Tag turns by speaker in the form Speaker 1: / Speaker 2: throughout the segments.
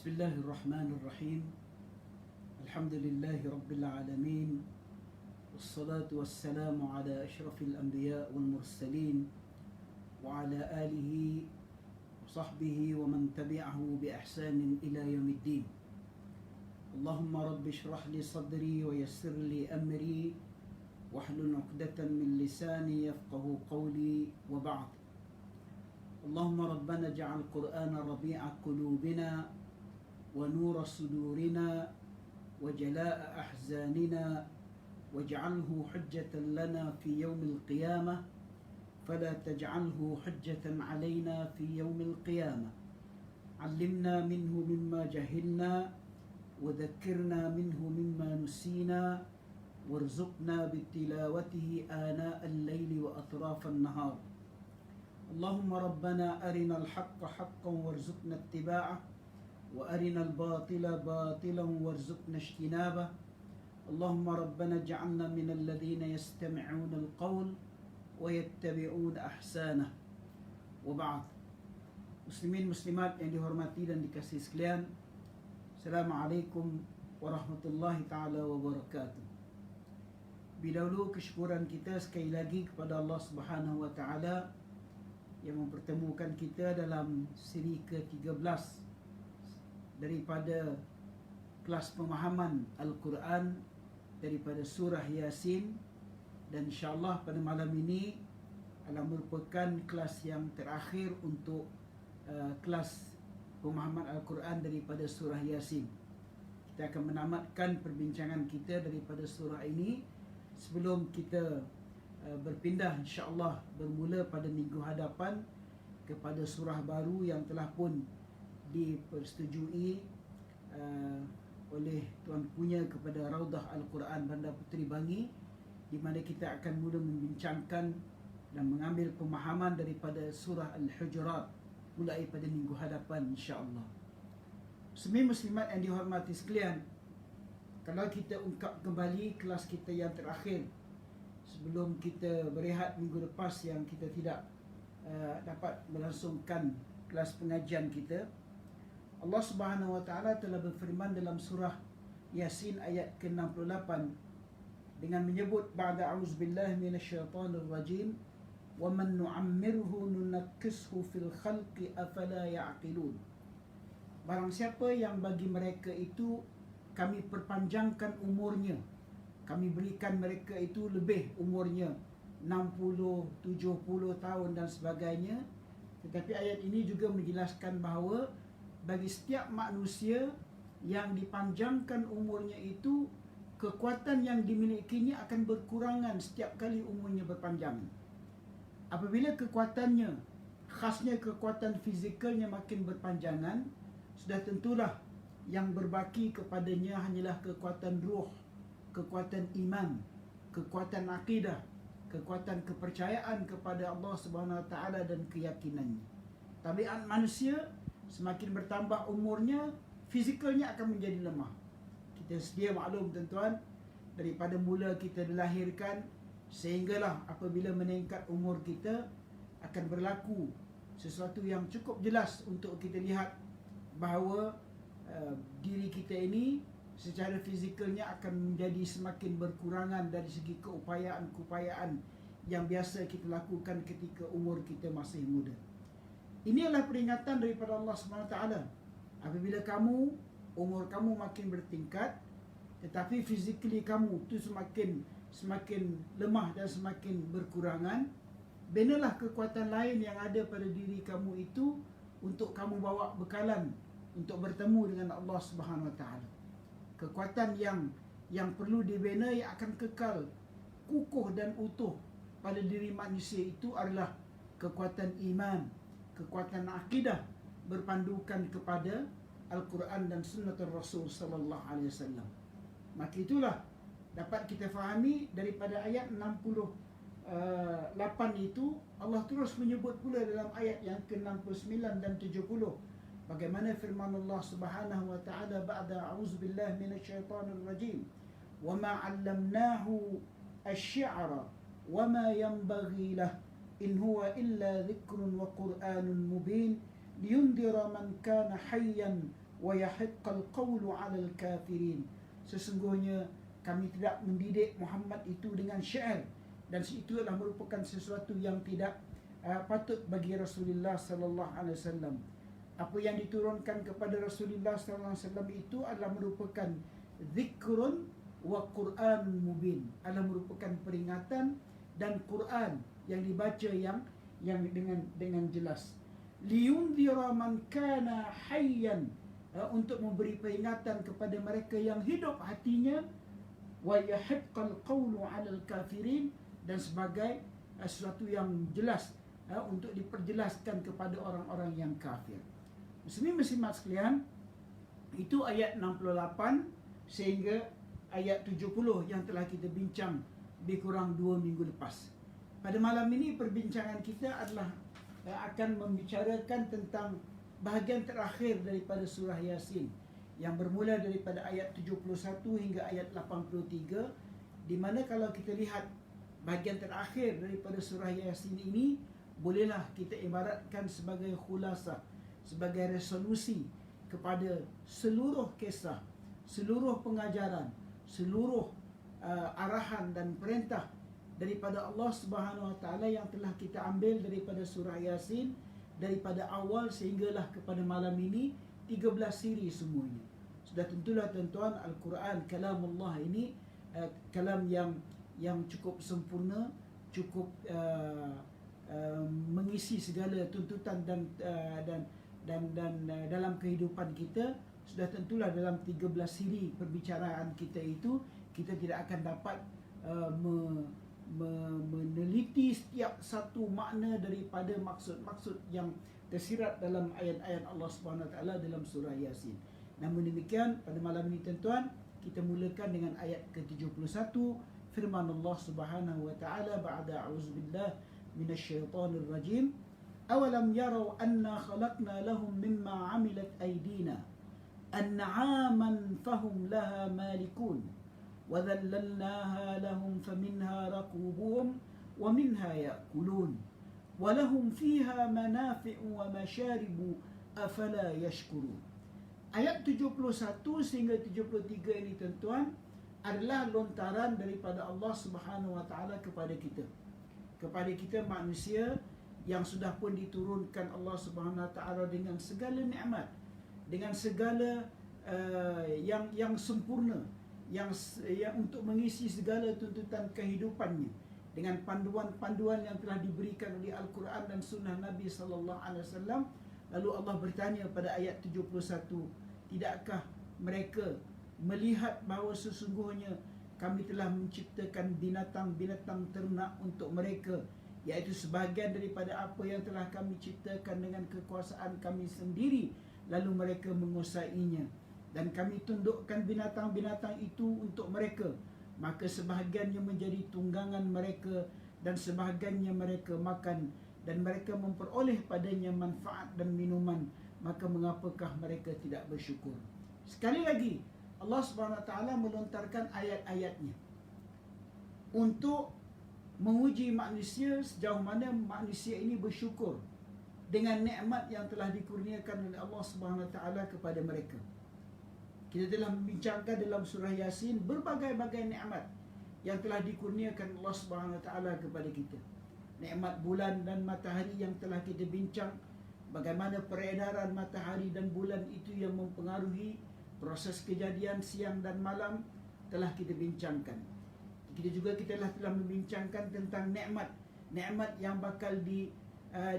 Speaker 1: بسم الله الرحمن الرحيم. الحمد لله رب العالمين، والصلاة والسلام على أشرف الأنبياء والمرسلين وعلى آله وصحبه ومن تبعه بإحسان إلى يوم الدين. اللهم رب اشرح لي صدري ويسر لي أمري واحلل عقدة من لساني يفقه قولي، وبعد. اللهم ربنا اجعل القرآن ربيع قلوبنا ونور صدورنا وجلاء أحزاننا واجعله حجة لنا في يوم القيامة فلا تجعله حجة علينا في يوم القيامة. علمنا منه مما جهلنا وذكرنا منه مما نسينا وارزقنا بتلاوته آناء الليل وأطراف النهار. اللهم ربنا أرنا الحق حقا وارزقنا اتباعه وأرنا الباطل باطلا وارزقنا اجتنابه. اللهم ربنا اجعلنا من الذين يستمعون القول ويتبعون أحسانه. وبعد. Muslimin muslimat yang dihormati dan dikasihi sekalian, Assalamualaikum warahmatullahi ta'ala wabarakatuh. Bidahulu kesyukuran kita sekali lagi kepada Allah Subhanahu wa ta'ala yang mempertemukan kita dalam siri ke-13 daripada kelas pemahaman Al-Quran daripada surah Yasin, dan insyaAllah pada malam ini adalah merupakan kelas yang terakhir untuk kelas pemahaman Al-Quran daripada surah Yasin. Kita akan menamatkan perbincangan kita daripada surah ini sebelum kita berpindah insyaAllah bermula pada minggu hadapan kepada surah baru yang telah pun dipersetujui oleh Tuan Punya kepada Raudah Al-Quran Bandar Puteri Bangi, di mana kita akan mula membincangkan dan mengambil pemahaman daripada surah Al-Hujurat mulai pada minggu hadapan insya-Allah. Muslimin muslimat yang dihormati sekalian, kalau kita ungkap kembali kelas kita yang terakhir sebelum kita berehat minggu lepas yang kita tidak dapat melangsungkan kelas pengajian kita, Allah Subhanahu wa taala telah berfirman dalam surah Yasin ayat ke-68 dengan menyebut ba'da a'udzubillahi minasyaitonir rajim wa man nu'ammirhu nunakkishu fil khalqi afala ya'qilun. Barang siapa yang bagi mereka itu kami perpanjangkan umurnya, kami berikan mereka itu lebih umurnya 60, 70 tahun dan sebagainya. Tetapi ayat ini juga menjelaskan bahawa bagi setiap manusia yang dipanjangkan umurnya itu, kekuatan yang dimilikinya akan berkurangan setiap kali umurnya berpanjang. Apabila kekuatannya, khasnya kekuatan fizikalnya makin berpanjangan, sudah tentulah yang berbaki kepadanya hanyalah kekuatan ruh, kekuatan iman, kekuatan akidah, kekuatan kepercayaan kepada Allah Subhanahu wa taala dan keyakinannya. Tabiat manusia semakin bertambah umurnya, fizikalnya akan menjadi lemah. Kita sedia maklum tuan-tuan, daripada mula kita dilahirkan sehinggalah apabila meningkat umur kita, akan berlaku sesuatu yang cukup jelas untuk kita lihat bahawa diri kita ini secara fizikalnya akan menjadi semakin berkurangan dari segi keupayaan-keupayaan yang biasa kita lakukan ketika umur kita masih muda. Ini adalah peringatan daripada Allah SWT. Apabila umur kamu makin bertingkat, tetapi fizikali kamu itu semakin lemah dan semakin berkurangan, benalah kekuatan lain yang ada pada diri kamu itu untuk kamu bawa bekalan untuk bertemu dengan Allah SWT. Kekuatan yang perlu dibina yang akan kekal, kukuh dan utuh pada diri manusia itu adalah kekuatan iman, kekuatan akidah berpandukan kepada Al-Quran dan Sunnatul Rasul sallallahu alaihi wasallam. Maka itulah dapat kita fahami daripada ayat 68 itu, Allah terus menyebut pula dalam ayat yang ke-69 dan 70 bagaimana firman Allah Subhanahu wa taala ba'da a'udzubillahi minasyaitonir rajim wa ma 'allamnahu asy-syi'ra wa ma yanbaghi lahu in huwa illa dzikrun wa qur'anun mubin liyundira man kana hayyan wa yahiqqal qawlu 'alal kafirin. Sesungguhnya kami tidak mendidik Muhammad itu dengan syair, dan itu adalah merupakan sesuatu yang tidak patut bagi Rasulullah sallallahu alaihi wasallam. Apa yang diturunkan kepada Rasulullah sallallahu alaihi wasallam itu adalah merupakan zikrun wa Quran mubin, adalah merupakan peringatan dan Quran yang dibaca yang dengan jelas. Liyundhira man kana hayyan, untuk memberi peringatan kepada mereka yang hidup hatinya, wa yahiqqal qawlu 'alal kafirin, dan sebagai sesuatu yang jelas untuk diperjelaskan kepada orang-orang yang kafir. Muslimin-muslimat sekalian, itu ayat 68 sehingga ayat 70 yang telah kita bincang lebih kurang 2 minggu lepas. Pada malam ini perbincangan kita adalah akan membicarakan tentang bahagian terakhir daripada surah Yasin, yang bermula daripada ayat 71 hingga ayat 83, di mana kalau kita lihat bahagian terakhir daripada surah Yasin ini, bolehlah kita ibaratkan sebagai khulasah, sebagai resolusi kepada seluruh kisah, seluruh pengajaran, seluruh arahan dan perintah daripada Allah Subhanahu Wa Taala yang telah kita ambil daripada surah Yasin, daripada awal sehinggalah kepada malam ini, 13 siri semuanya. Sudah tentulah tuan-tuan, Al-Quran kalamullah ini kalam yang cukup sempurna, cukup mengisi segala tuntutan dan dalam kehidupan kita. Sudah tentulah dalam 13 siri perbicaraan kita itu, kita tidak akan dapat meneliti setiap satu makna daripada maksud-maksud yang tersirat dalam ayat-ayat Allah Subhanahu Wa Taala dalam surah Yasin. Namun demikian, pada malam ini tuan-tuan, kita mulakan dengan ayat ke-71, firman Allah Subhanahu Wa Taala ba'da a'udzubillah minasyaitonir rajim. Awalam yarau anna khalaqna lahum mimma 'amilat aydina an'aman fahum laha malikun وَذَلَّلْنَاهَا لَهُمْ فَمِنْهَا رَكُوبُهُمْ وَمِنْهَا يَأْكُلُونَ وَلَهُمْ فِيهَا مَنَافِعُ وَمَشَارِبُ أَفَلَا يَشْكُرُونَ. Ayat 71 sehingga 73 ini tuan-tuan adalah lontaran daripada Allah Subhanahu Wa Taala kepada kita manusia, yang sudah pun diturunkan Allah Subhanahu Wa Taala dengan segala nikmat, dengan segala yang sempurna, yang untuk mengisi segala tuntutan kehidupannya, dengan panduan-panduan yang telah diberikan oleh Al-Quran dan Sunnah Nabi sallallahu alaihi wasallam. Lalu Allah bertanya pada ayat 71, tidakkah mereka melihat bahawa sesungguhnya kami telah menciptakan binatang-binatang ternak untuk mereka, iaitu sebahagian daripada apa yang telah kami ciptakan dengan kekuasaan kami sendiri, lalu mereka menguasainya. Dan kami tundukkan binatang-binatang itu untuk mereka, maka sebahagiannya menjadi tunggangan mereka dan sebahagiannya mereka makan, dan mereka memperoleh padanya manfaat dan minuman, maka mengapakah mereka tidak bersyukur? Sekali lagi Allah Subhanahu Wa Taala melontarkan ayat-ayatnya untuk menguji manusia sejauh mana manusia ini bersyukur dengan nikmat yang telah dikurniakan oleh Allah Subhanahu Wa Taala kepada mereka. Kita telah membincangkan dalam surah Yasin berbagai-bagai nikmat yang telah dikurniakan Allah Subhanahu Wa Taala kepada kita. Nikmat bulan dan matahari yang telah kita bincang, bagaimana peredaran matahari dan bulan itu yang mempengaruhi proses kejadian siang dan malam telah kita bincangkan. Kita telah membincangkan tentang nikmat yang bakal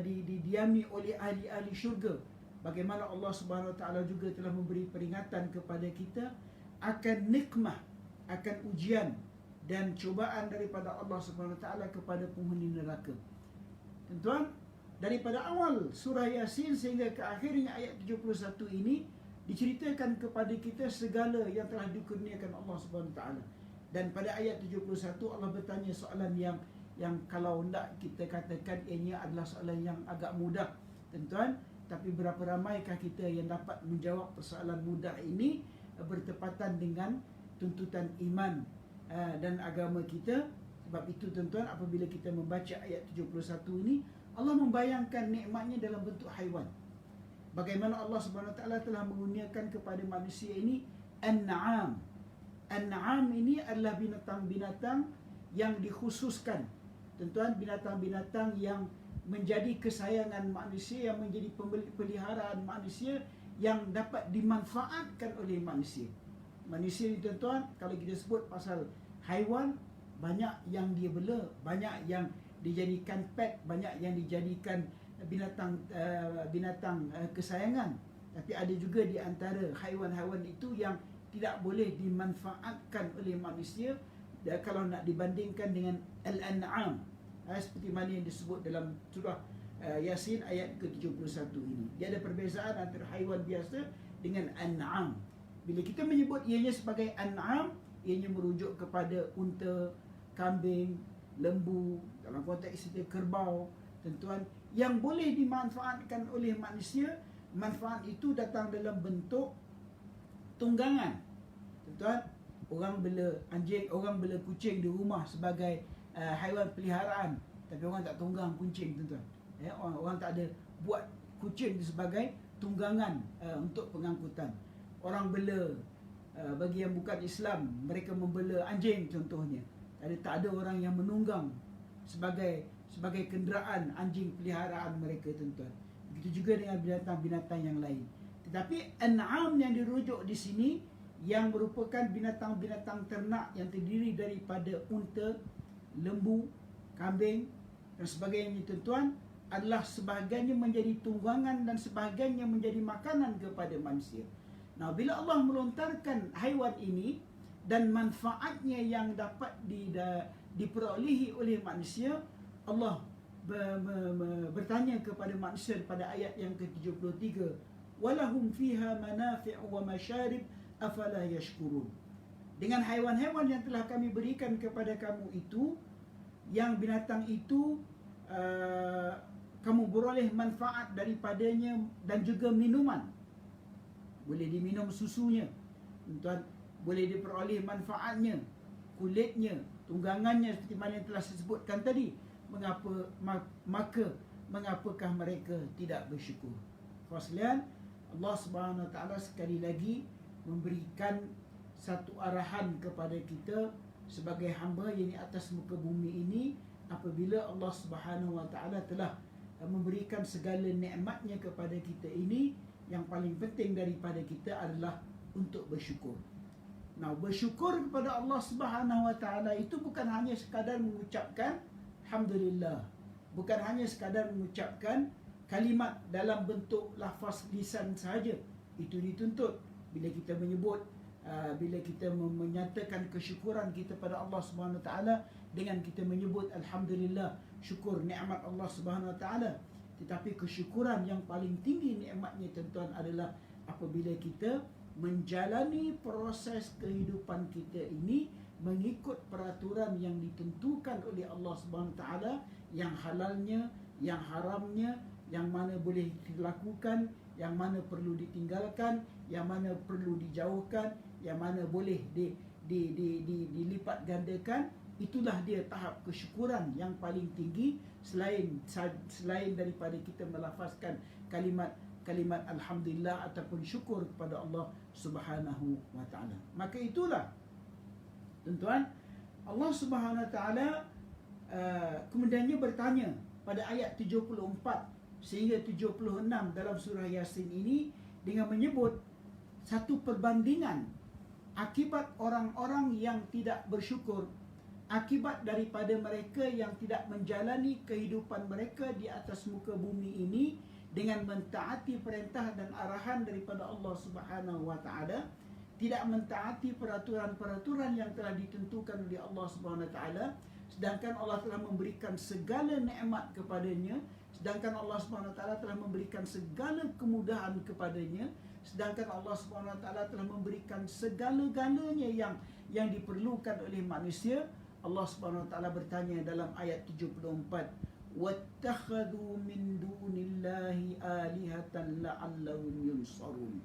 Speaker 1: didiami oleh ahli-ahli syurga. Bagaimana Allah Subhanahu Wa Taala juga telah memberi peringatan kepada kita akan nikmah, akan ujian dan cubaan daripada Allah Subhanahu Wa Taala kepada penghuni neraka. Tuan-tuan, daripada awal surah Yasin sehingga ke akhirnya ayat 71 ini diceritakan kepada kita segala yang telah dikurniakan Allah Subhanahu Wa Taala. Dan pada ayat 71 Allah bertanya soalan yang kalau hendak kita katakan ianya adalah soalan yang agak mudah, tuan-tuan. Tapi berapa ramaikah kita yang dapat menjawab persoalan mudah ini bertepatan dengan tuntutan iman dan agama kita? Sebab itu tuan-tuan, apabila kita membaca ayat 71 ini, Allah membayangkan nikmatnya dalam bentuk haiwan. bagaimana Allah Subhanahu Wa Taala telah mengurniakan kepada manusia ini an'am. An'am ini adalah binatang-binatang yang dikhususkan. Tuan-tuan, binatang-binatang yang menjadi kesayangan manusia, yang menjadi peliharaan manusia, yang dapat dimanfaatkan oleh manusia. Manusia ni tuan-tuan, kalau kita sebut pasal haiwan, banyak yang dia bela, banyak yang dijadikan pet, banyak yang dijadikan binatang kesayangan. Tapi ada juga di antara haiwan-haiwan itu yang tidak boleh dimanfaatkan oleh manusia kalau nak dibandingkan dengan al-an'am, seperti mana yang disebut dalam surah Yasin ayat ke-71 ini. Dia ada perbezaan antara haiwan biasa dengan an'am. Bila kita menyebut ianya sebagai an'am, ianya merujuk kepada unta, kambing, lembu, dalam konteks itu kerbau, tuan-tuan, yang boleh dimanfaatkan oleh manusia. Manfaat itu datang dalam bentuk tunggangan. Tuan-tuan, orang bela anjing, orang bela kucing di rumah sebagai haiwan peliharaan, tapi orang tak tunggang kucing, tuan-tuan. Orang tak ada buat kucing sebagai tunggangan untuk pengangkutan. Orang bela, bagi yang bukan Islam, mereka membela anjing contohnya. Tak ada orang yang menunggang sebagai kenderaan anjing peliharaan mereka, tuan-tuan. Begitu juga dengan binatang-binatang yang lain. Tetapi an'am yang dirujuk di sini, yang merupakan binatang-binatang ternak yang terdiri daripada unta, lembu, kambing dan sebagainya, tuan-tuan, adalah sebahagiannya menjadi tunggangan dan sebahagiannya menjadi makanan kepada manusia. Nah, bila Allah melontarkan haiwan ini dan manfaatnya yang dapat diperolehi oleh manusia, Allah bertanya kepada manusia pada ayat yang ke-73, walahum fiha manafi'u wa masyarib afala yashkurun. Dengan haiwan-haiwan yang telah kami berikan kepada kamu itu, yang binatang itu kamu beroleh manfaat daripadanya dan juga minuman. Boleh diminum susunya, tuan, boleh diperoleh manfaatnya, kulitnya, tunggangannya, seperti mana yang telah saya sebutkan tadi. Mengapakah mereka tidak bersyukur? Faslian, Allah Subhanahu Wa Taala sekali lagi memberikan satu arahan kepada kita sebagai hamba yang di atas muka bumi ini. Apabila Allah Subhanahu Wa Taala telah memberikan segala nikmatnya kepada kita ini, yang paling penting daripada kita adalah untuk bersyukur. Nah, bersyukur kepada Allah Subhanahu Wa Taala itu bukan hanya sekadar mengucapkan alhamdulillah, bukan hanya sekadar mengucapkan kalimat dalam bentuk lafaz lisan sahaja. Itu dituntut bila kita menyebut, bila kita menyatakan kesyukuran kita pada Allah Subhanahu Wa Taala dengan kita menyebut alhamdulillah, syukur nikmat Allah Subhanahu Wa Taala. Tetapi kesyukuran yang paling tinggi nikmatnya, tuan-tuan, adalah apabila kita menjalani proses kehidupan kita ini mengikut peraturan yang ditentukan oleh Allah Subhanahu Wa Taala, yang halalnya, yang haramnya, yang mana boleh dilakukan, yang mana perlu ditinggalkan, yang mana perlu dijauhkan, yang mana boleh dilipat gandakan. Itulah dia tahap kesyukuran yang paling tinggi, selain daripada kita melafazkan kalimat alhamdulillah ataupun syukur kepada Allah Subhanahu Wa Taala. Maka itulah, tuan-tuan, Allah Subhanahu Wa Taala kemudiannya bertanya pada ayat 74 sehingga 76 dalam surah Yasin ini dengan menyebut satu perbandingan akibat orang-orang yang tidak bersyukur, akibat daripada mereka yang tidak menjalani kehidupan mereka di atas muka bumi ini dengan mentaati perintah dan arahan daripada Allah Subhanahu Wa Taala, tidak mentaati peraturan-peraturan yang telah ditentukan oleh Allah Subhanahu Wa Taala, sedangkan Allah telah memberikan segala nikmat kepadanya, sedangkan Allah Subhanahu Wa Taala telah memberikan segala kemudahan kepadanya, sedangkan Allah Subhanahu Wa Taala telah memberikan segala-galanya yang diperlukan oleh manusia. Allah Subhanahu Wa Taala bertanya dalam ayat 74, wattakhadhu min dunillahi alihatan la'allahum yunsarun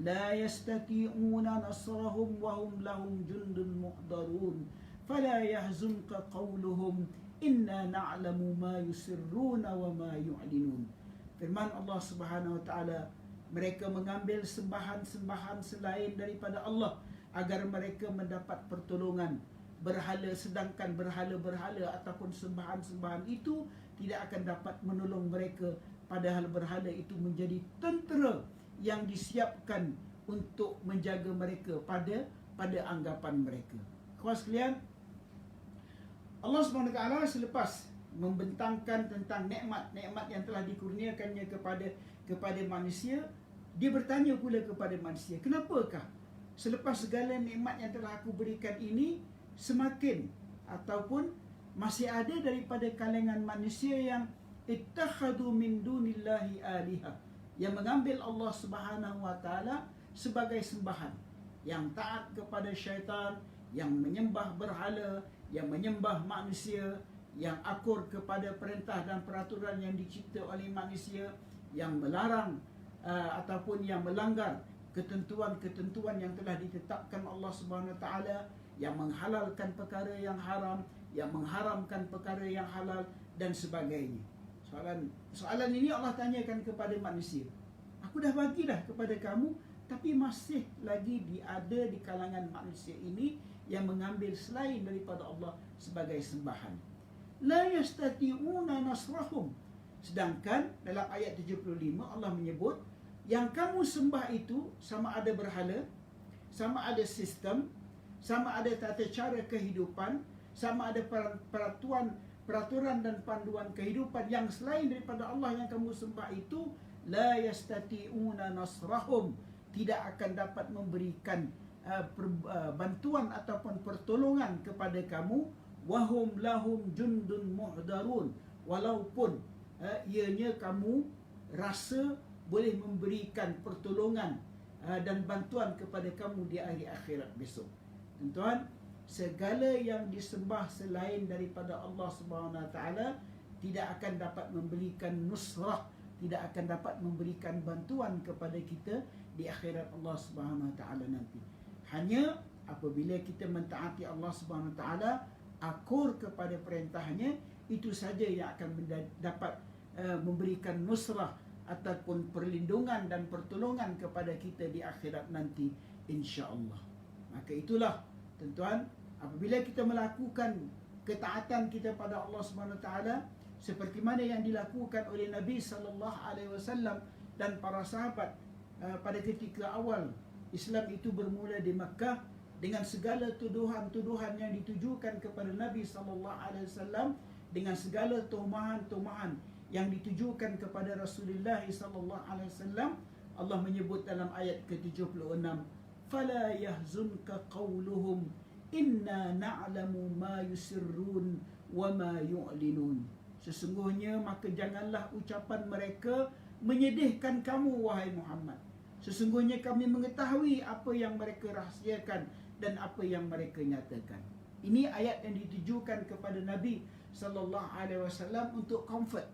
Speaker 1: la yastati'una nasrahum wa hum lahum jundun muhdarun fala yahzunka qawluhum inna na'lamu ma yusirruna wa ma yu'linun. Firman Allah Subhanahu Wa Taala mereka mengambil sembahan-sembahan selain daripada Allah agar mereka mendapat pertolongan berhala, sedangkan berhala-berhala ataupun sembahan-sembahan itu tidak akan dapat menolong mereka, padahal berhala itu menjadi tentera yang disiapkan untuk menjaga mereka pada anggapan mereka. Kawan sekalian, Allah SWT selepas membentangkan tentang nikmat-nikmat yang telah dikurniakannya kepada manusia, dia bertanya pula kepada manusia, kenapakah selepas segala nikmat yang telah aku berikan ini, semakin ataupun masih ada daripada kalangan manusia yang ittakhadhu min dunillahi aliha, yang mengambil Allah Subhanahu wa taala sebagai sembahan, yang taat kepada syaitan, yang menyembah berhala, yang menyembah manusia, yang akur kepada perintah dan peraturan yang dicipta oleh manusia, yang melarang ataupun yang melanggar ketentuan-ketentuan yang telah ditetapkan Allah Subhanahu wa taala, yang menghalalkan perkara yang haram, yang mengharamkan perkara yang halal dan sebagainya. Soalan ini Allah tanyakan kepada manusia. Aku dah bagilah kepada kamu, tapi masih lagi ada di kalangan manusia ini yang mengambil selain daripada Allah sebagai sembahan. La yastati'una nasrahum. Sedangkan dalam ayat 75 Allah menyebut yang kamu sembah itu sama ada berhala, sama ada sistem, sama ada tata cara kehidupan, sama ada peraturan dan panduan kehidupan yang selain daripada Allah yang kamu sembah itu, la yastati'una nasrahum, tidak akan dapat memberikan bantuan ataupun pertolongan kepada kamu, wahum lahum jundun muhdarun, walaupun ianya kamu rasa boleh memberikan pertolongan dan bantuan kepada kamu di hari akhirat besok. Tuan-tuan, segala yang disembah selain daripada Allah Subhanahu Wa Taala tidak akan dapat memberikan nusrah, tidak akan dapat memberikan bantuan kepada kita di akhirat Allah Subhanahu Wa Taala nanti. Hanya apabila kita mentaati Allah Subhanahu Wa Taala, akur kepada perintahnya, itu saja yang akan dapat memberikan nusrah ataupun perlindungan dan pertolongan kepada kita di akhirat nanti, insya-Allah. Maka itulah tuan-tuan, apabila kita melakukan ketaatan kita pada Allah Subhanahu Wa Taala seperti mana yang dilakukan oleh Nabi sallallahu alaihi wasallam dan para sahabat pada ketika awal Islam itu bermula di Makkah, dengan segala tuduhan-tuduhan yang ditujukan kepada Nabi sallallahu alaihi wasallam, dengan segala tumahan-tumahan yang ditujukan kepada Rasulullah sallallahu alaihi wasallam, Allah menyebut dalam ayat ke-76, fala yahzunka qawluhum inna na'lamu ma yusirrun wa ma yu'linun. Sesungguhnya maka janganlah ucapan mereka menyedihkan kamu wahai Muhammad. Sesungguhnya kami mengetahui apa yang mereka rahsiakan dan apa yang mereka nyatakan. Ini ayat yang ditujukan kepada Nabi sallallahu alaihi wasallam untuk comfort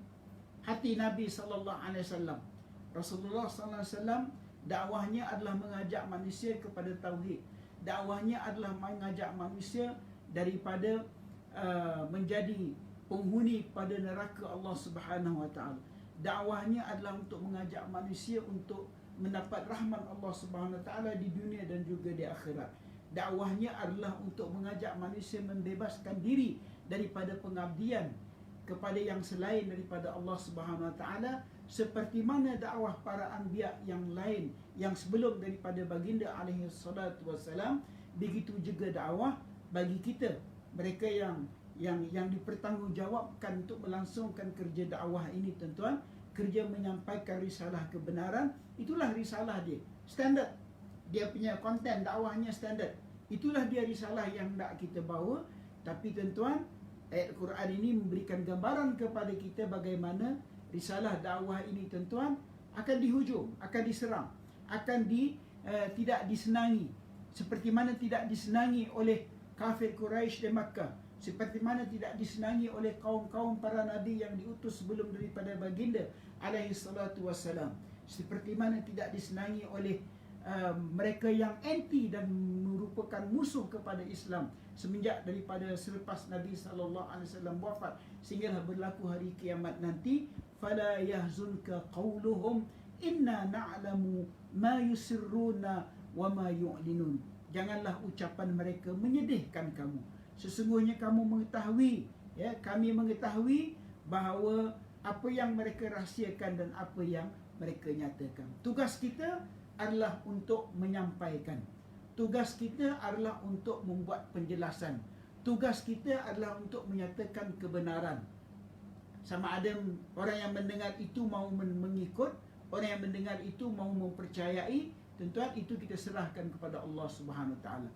Speaker 1: hati Nabi sallallahu alaihi wasallam. Rasulullah sallallahu alaihi wasallam dakwahnya adalah mengajak manusia kepada tauhid. Dakwahnya adalah mengajak manusia daripada menjadi penghuni pada neraka Allah Subhanahu Wa Taala. Dakwahnya adalah untuk mengajak manusia untuk mendapat rahmat Allah Subhanahu Wa Taala di dunia dan juga di akhirat. Dakwahnya adalah untuk mengajak manusia membebaskan diri daripada pengabdian kepada yang selain daripada Allah Subhanahu Wa Taala, seperti mana dakwah para anbiya yang lain yang sebelum daripada baginda alaihi salatu wassalam. Begitu juga dakwah bagi kita, mereka yang dipertanggungjawabkan untuk melangsungkan kerja dakwah ini, tuan-tuan, kerja menyampaikan risalah kebenaran. Itulah risalah dia, standard dia punya konten dakwahnya standard. Itulah dia risalah yang nak kita bawa. Tapi tuan-tuan, ayat Quran ini memberikan gambaran kepada kita bagaimana risalah dakwah ini, tuan-tuan, akan dihujung, akan diserang, akan tidak disenangi, seperti mana tidak disenangi oleh kafir Quraisy di Makkah, seperti mana tidak disenangi oleh kaum-kaum para nabi yang diutus sebelum daripada baginda alaihi salatu wassalam, seperti mana tidak disenangi oleh mereka yang anti dan merupakan musuh kepada Islam semenjak daripada selepas Nabi sallallahu alaihi wasallam wafat sehinggalah berlaku hari kiamat nanti. Fala yahzunka qawluhum inna na'lamu ma yusirruna wa ma yu'linun. Janganlah ucapan mereka menyedihkan kamu. Sesungguhnya kamu mengetahui, ya, kami mengetahui bahawa apa yang mereka rahsiakan dan apa yang mereka nyatakan. Tugas kita adalah untuk menyampaikan. Tugas kita adalah untuk membuat penjelasan. Tugas kita adalah untuk menyatakan kebenaran. Sama ada orang yang mendengar itu mau mengikut, orang yang mendengar itu mau mempercayai, tuan-tuan, itu kita serahkan kepada Allah Subhanahu Wa Taala.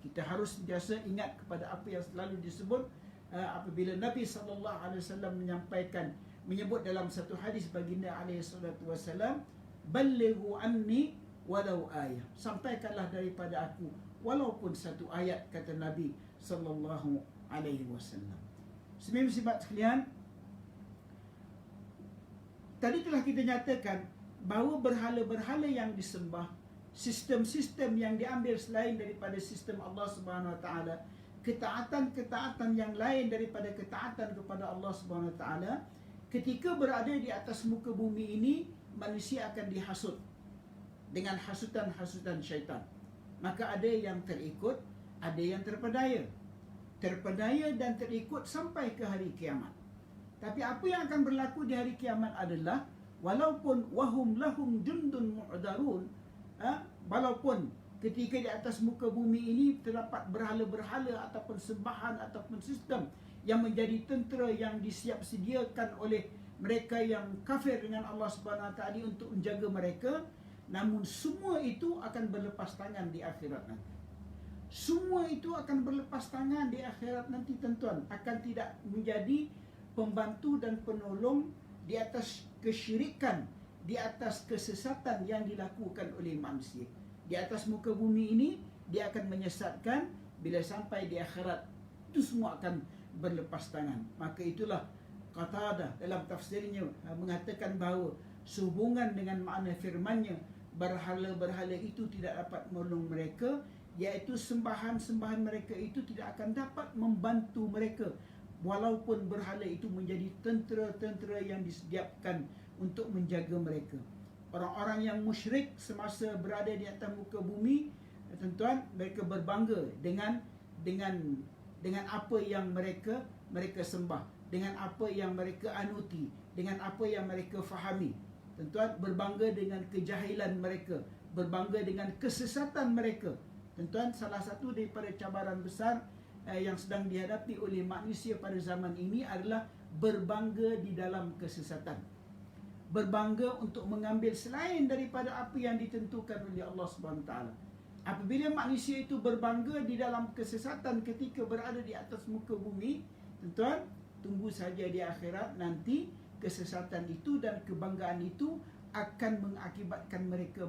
Speaker 1: Kita harus sentiasa ingat kepada apa yang selalu disebut apabila Nabi SAW menyebut dalam satu hadis baginda SAW, "Ballighu anni walau ayah." Sampaikanlah daripada aku walaupun satu ayat, kata Nabi sallallahu alaihi wasallam. Muslimat sekalian, tadi telah kita nyatakan bahawa berhala-berhala yang disembah, sistem-sistem yang diambil selain daripada sistem Allah Subhanahu Wa Taala, ketaatan-ketaatan yang lain daripada ketaatan kepada Allah Subhanahu Wa Taala, ketika berada di atas muka bumi ini, manusia akan dihasut dengan hasutan-hasutan syaitan. Maka ada yang terikut, ada yang terpedaya. Terpedaya dan terikut sampai ke hari kiamat. Tapi apa yang akan berlaku di hari kiamat adalah, walaupun wahum lahum jundun mu'darun, walaupun ketika di atas muka bumi ini terdapat berhala-berhala ataupun sembahan ataupun sistem yang menjadi tentera yang disiap sediakan oleh mereka yang kafir dengan Allah Subhanahu Wa Taala untuk menjaga mereka, namun semua itu akan berlepas tangan di akhirat nanti. Semua itu akan berlepas tangan di akhirat nanti, tuan-tuan. Akan tidak menjadi pembantu dan penolong di atas kesyirikan, di atas kesesatan yang dilakukan oleh manusia. Di atas muka bumi ini, dia akan menyesatkan. Bila sampai di akhirat, itu semua akan berlepas tangan. Maka itulah Qatadah dalam tafsirnya mengatakan bahawa sehubungan dengan makna firmannya, berhala-berhala itu tidak dapat menolong mereka, iaitu sembahan-sembahan mereka itu tidak akan dapat membantu mereka, walaupun berhala itu menjadi tentera-tentera yang disediakan untuk menjaga mereka. Orang-orang yang musyrik semasa berada di atas muka bumi, tuan-tuan, mereka berbangga dengan apa yang mereka sembah, dengan apa yang mereka anuti, dengan apa yang mereka fahami. Tuan-tuan, berbangga dengan kejahilan mereka, berbangga dengan kesesatan mereka. Tuan-tuan, salah satu daripada cabaran besar yang sedang dihadapi oleh manusia pada zaman ini adalah berbangga di dalam kesesatan. Berbangga untuk mengambil selain daripada apa yang ditentukan oleh Allah Subhanahu Wa Taala. Apabila manusia itu berbangga di dalam kesesatan ketika berada di atas muka bumi, tuan-tuan, tunggu saja di akhirat nanti kesesatan itu dan kebanggaan itu akan mengakibatkan mereka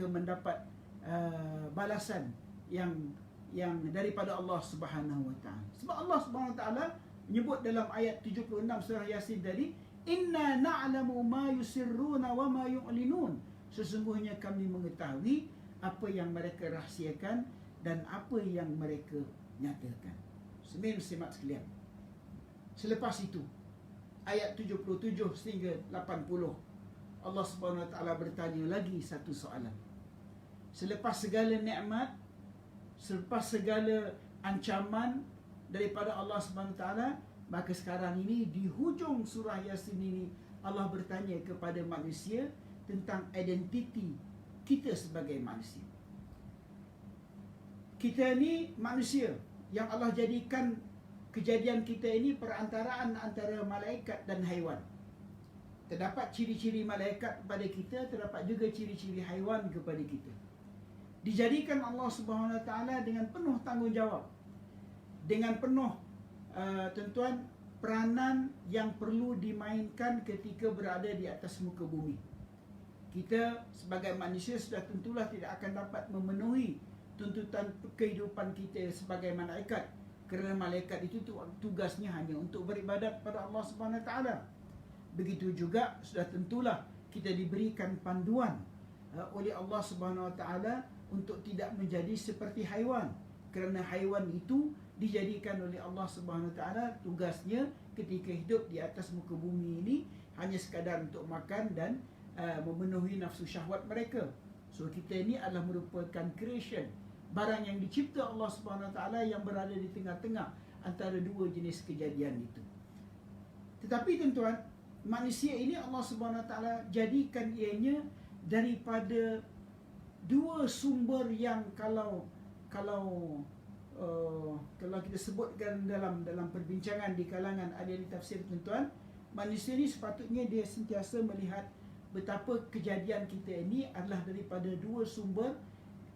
Speaker 1: mendapat balasan yang daripada Allah Subhanahu Wa Taala. Sebab Allah Subhanahu Wa Taala menyebut dalam ayat 76 surah Yasin tadi, inna na'lamu ma yusirruna wa ma yu'linun. Sesungguhnya kami mengetahui apa yang mereka rahsiakan dan apa yang mereka nyatakan. Muslimat sekalian, selepas itu ayat 77 sehingga 80, Allah Subhanahu Wa Taala bertanya lagi satu soalan. Selepas segala nikmat, selepas segala ancaman daripada Allah Subhanahu Wa Taala, maka sekarang ini di hujung surah Yasin ini Allah bertanya kepada manusia tentang identiti kita sebagai manusia. Kita ni manusia yang Allah jadikan kejadian kita ini perantaraan antara malaikat dan haiwan. Terdapat ciri-ciri malaikat kepada kita, terdapat juga ciri-ciri haiwan kepada kita. Dijadikan Allah Subhanahu Wa Taala dengan penuh tanggungjawab, dengan penuh tuan-tuan, peranan yang perlu dimainkan ketika berada di atas muka bumi. Kita sebagai manusia sudah tentulah tidak akan dapat memenuhi tuntutan kehidupan kita sebagai malaikat, kerana malaikat itu tugasnya hanya untuk beribadat pada Allah Subhanahu Wa Taala. Begitu juga sudah tentulah kita diberikan panduan oleh Allah Subhanahu Wa Taala untuk tidak menjadi seperti haiwan, kerana haiwan itu dijadikan oleh Allah Subhanahu Wa Taala tugasnya ketika hidup di atas muka bumi ini hanya sekadar untuk makan dan memenuhi nafsu syahwat mereka. So kita ini adalah merupakan creation, barang yang dicipta Allah Subhanahu Wa Taala yang berada di tengah-tengah antara dua jenis kejadian itu. Tetapi tuan-tuan, manusia ini Allah Subhanahu Wa Taala jadikan ianya daripada dua sumber yang kalau kita sebutkan dalam perbincangan di kalangan ahli tafsir, tuan-tuan, manusia ini sepatutnya dia sentiasa melihat betapa kejadian kita ini adalah daripada dua sumber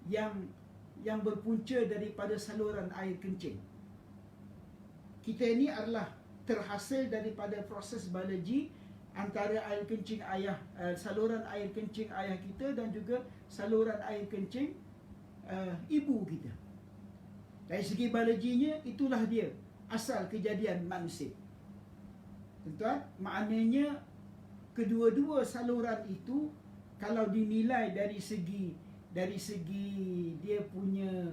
Speaker 1: yang berpunca daripada saluran air kencing. Kita ini adalah terhasil daripada proses biologi antara air kencing ayah, saluran air kencing ayah kita dan juga saluran air kencing ibu kita. Dari segi biologinya, itulah dia asal kejadian manusia. Tuan-tuan, maknanya kedua-dua saluran itu kalau dinilai dari segi dia punya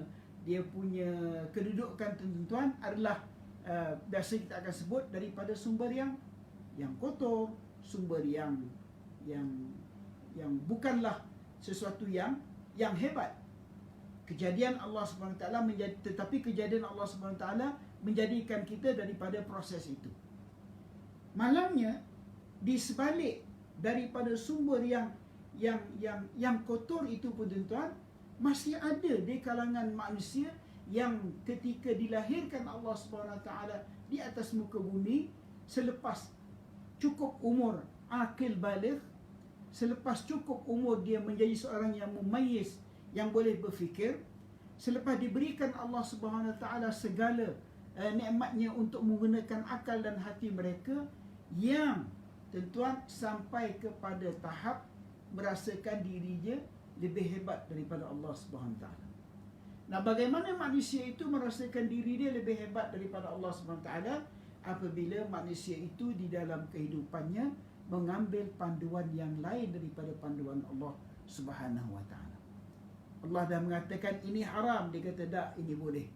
Speaker 1: kedudukan, tuan-tuan, adalah biasa kita akan sebut daripada sumber yang kotor, sumber yang bukanlah sesuatu yang hebat. Kejadian Allah Subhanahu Wa Taala tetapi kejadian Allah Subhanahu Wa Taala menjadikan kita daripada proses itu. Malangnya, di sebalik daripada sumber yang kotor itu pun, tuan-tuan, masih ada di kalangan manusia yang ketika dilahirkan Allah Subhanahu Wa Taala di atas muka bumi, selepas cukup umur akil baligh, selepas cukup umur dia menjadi seorang yang mumayyiz, yang boleh berfikir, selepas diberikan Allah Subhanahu Wa Taala segala nikmatnya untuk menggunakan akal dan hati mereka, yang tuan-tuan sampai kepada tahap merasakan dirinya lebih hebat daripada Allah Subhanahu Wa Taala. Nah, bagaimana manusia itu merasakan diri dia lebih hebat daripada Allah Subhanahu Wa Taala? Apabila manusia itu di dalam kehidupannya mengambil panduan yang lain daripada panduan Allah Subhanahu Wa Taala. Allah dah mengatakan ini haram, dia kata tak, ini boleh.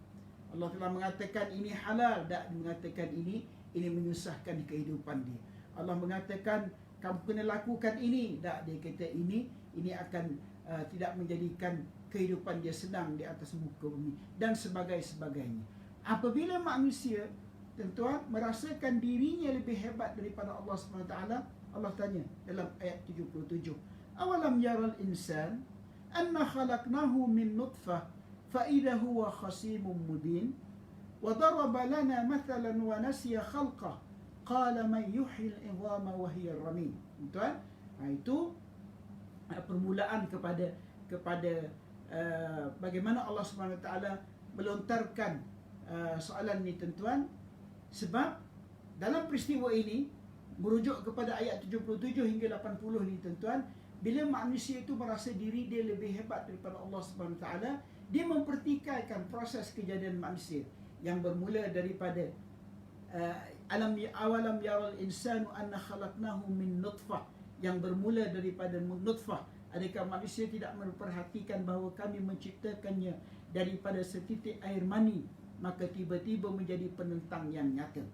Speaker 1: Allah telah mengatakan ini halal, tak, dia mengatakan ini menyusahkan di kehidupan dia. Allah mengatakan kamu kena lakukan ini, tak, dia kata ini akan tidak menjadikan kehidupan dia senang di atas muka bumi, dan sebagainya. Apabila manusia, tuan-tuan, merasakan dirinya lebih hebat daripada Allah SWT, Allah tanya dalam ayat 77, awalam yaral insan anna khalaqnahu min nutfah fa idza huwa khasimun mubin wa daraba lana mathalan wa nasiya khalqah qala man yuhyi al-'idhama wa hiya ramim. Tuan, itu permulaan kepada bagaimana Allah Subhanahu Wa Taala melontarkan soalan ni, tuan-tuan, sebab dalam peristiwa ini merujuk kepada ayat 77 hingga 80 ni, tuan-tuan, bila manusia itu merasa diri dia lebih hebat daripada Allah Subhanahu Wa Taala, dia mempertikaikan proses kejadian manusia yang bermula daripada awalam yaral insanu anna khalaqnahu min nutfah, yang bermula daripada nutfah. Adakah manusia tidak memperhatikan bahawa kami menciptakannya daripada setitik air mani, maka tiba-tiba menjadi penentang yang nyata.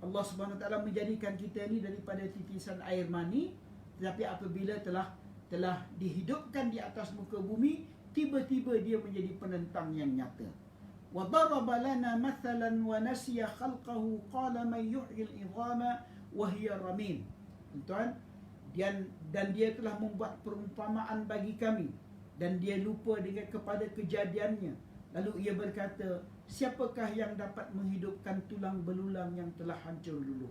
Speaker 1: Allah Subhanahu Wa Taala menjadikan kita ini daripada titisan air mani, tetapi apabila telah dihidupkan di atas muka bumi, tiba-tiba dia menjadi penentang yang nyata. Wa daraba lana mathalan wa nasiya khalqahu qala man yuhyi al-'idhama wa hiya ramim. Tuan, dan dia telah membuat perumpamaan bagi kami, dan dia lupa dengan kepada kejadiannya. Lalu ia berkata, siapakah yang dapat menghidupkan tulang belulang yang telah hancur dulu?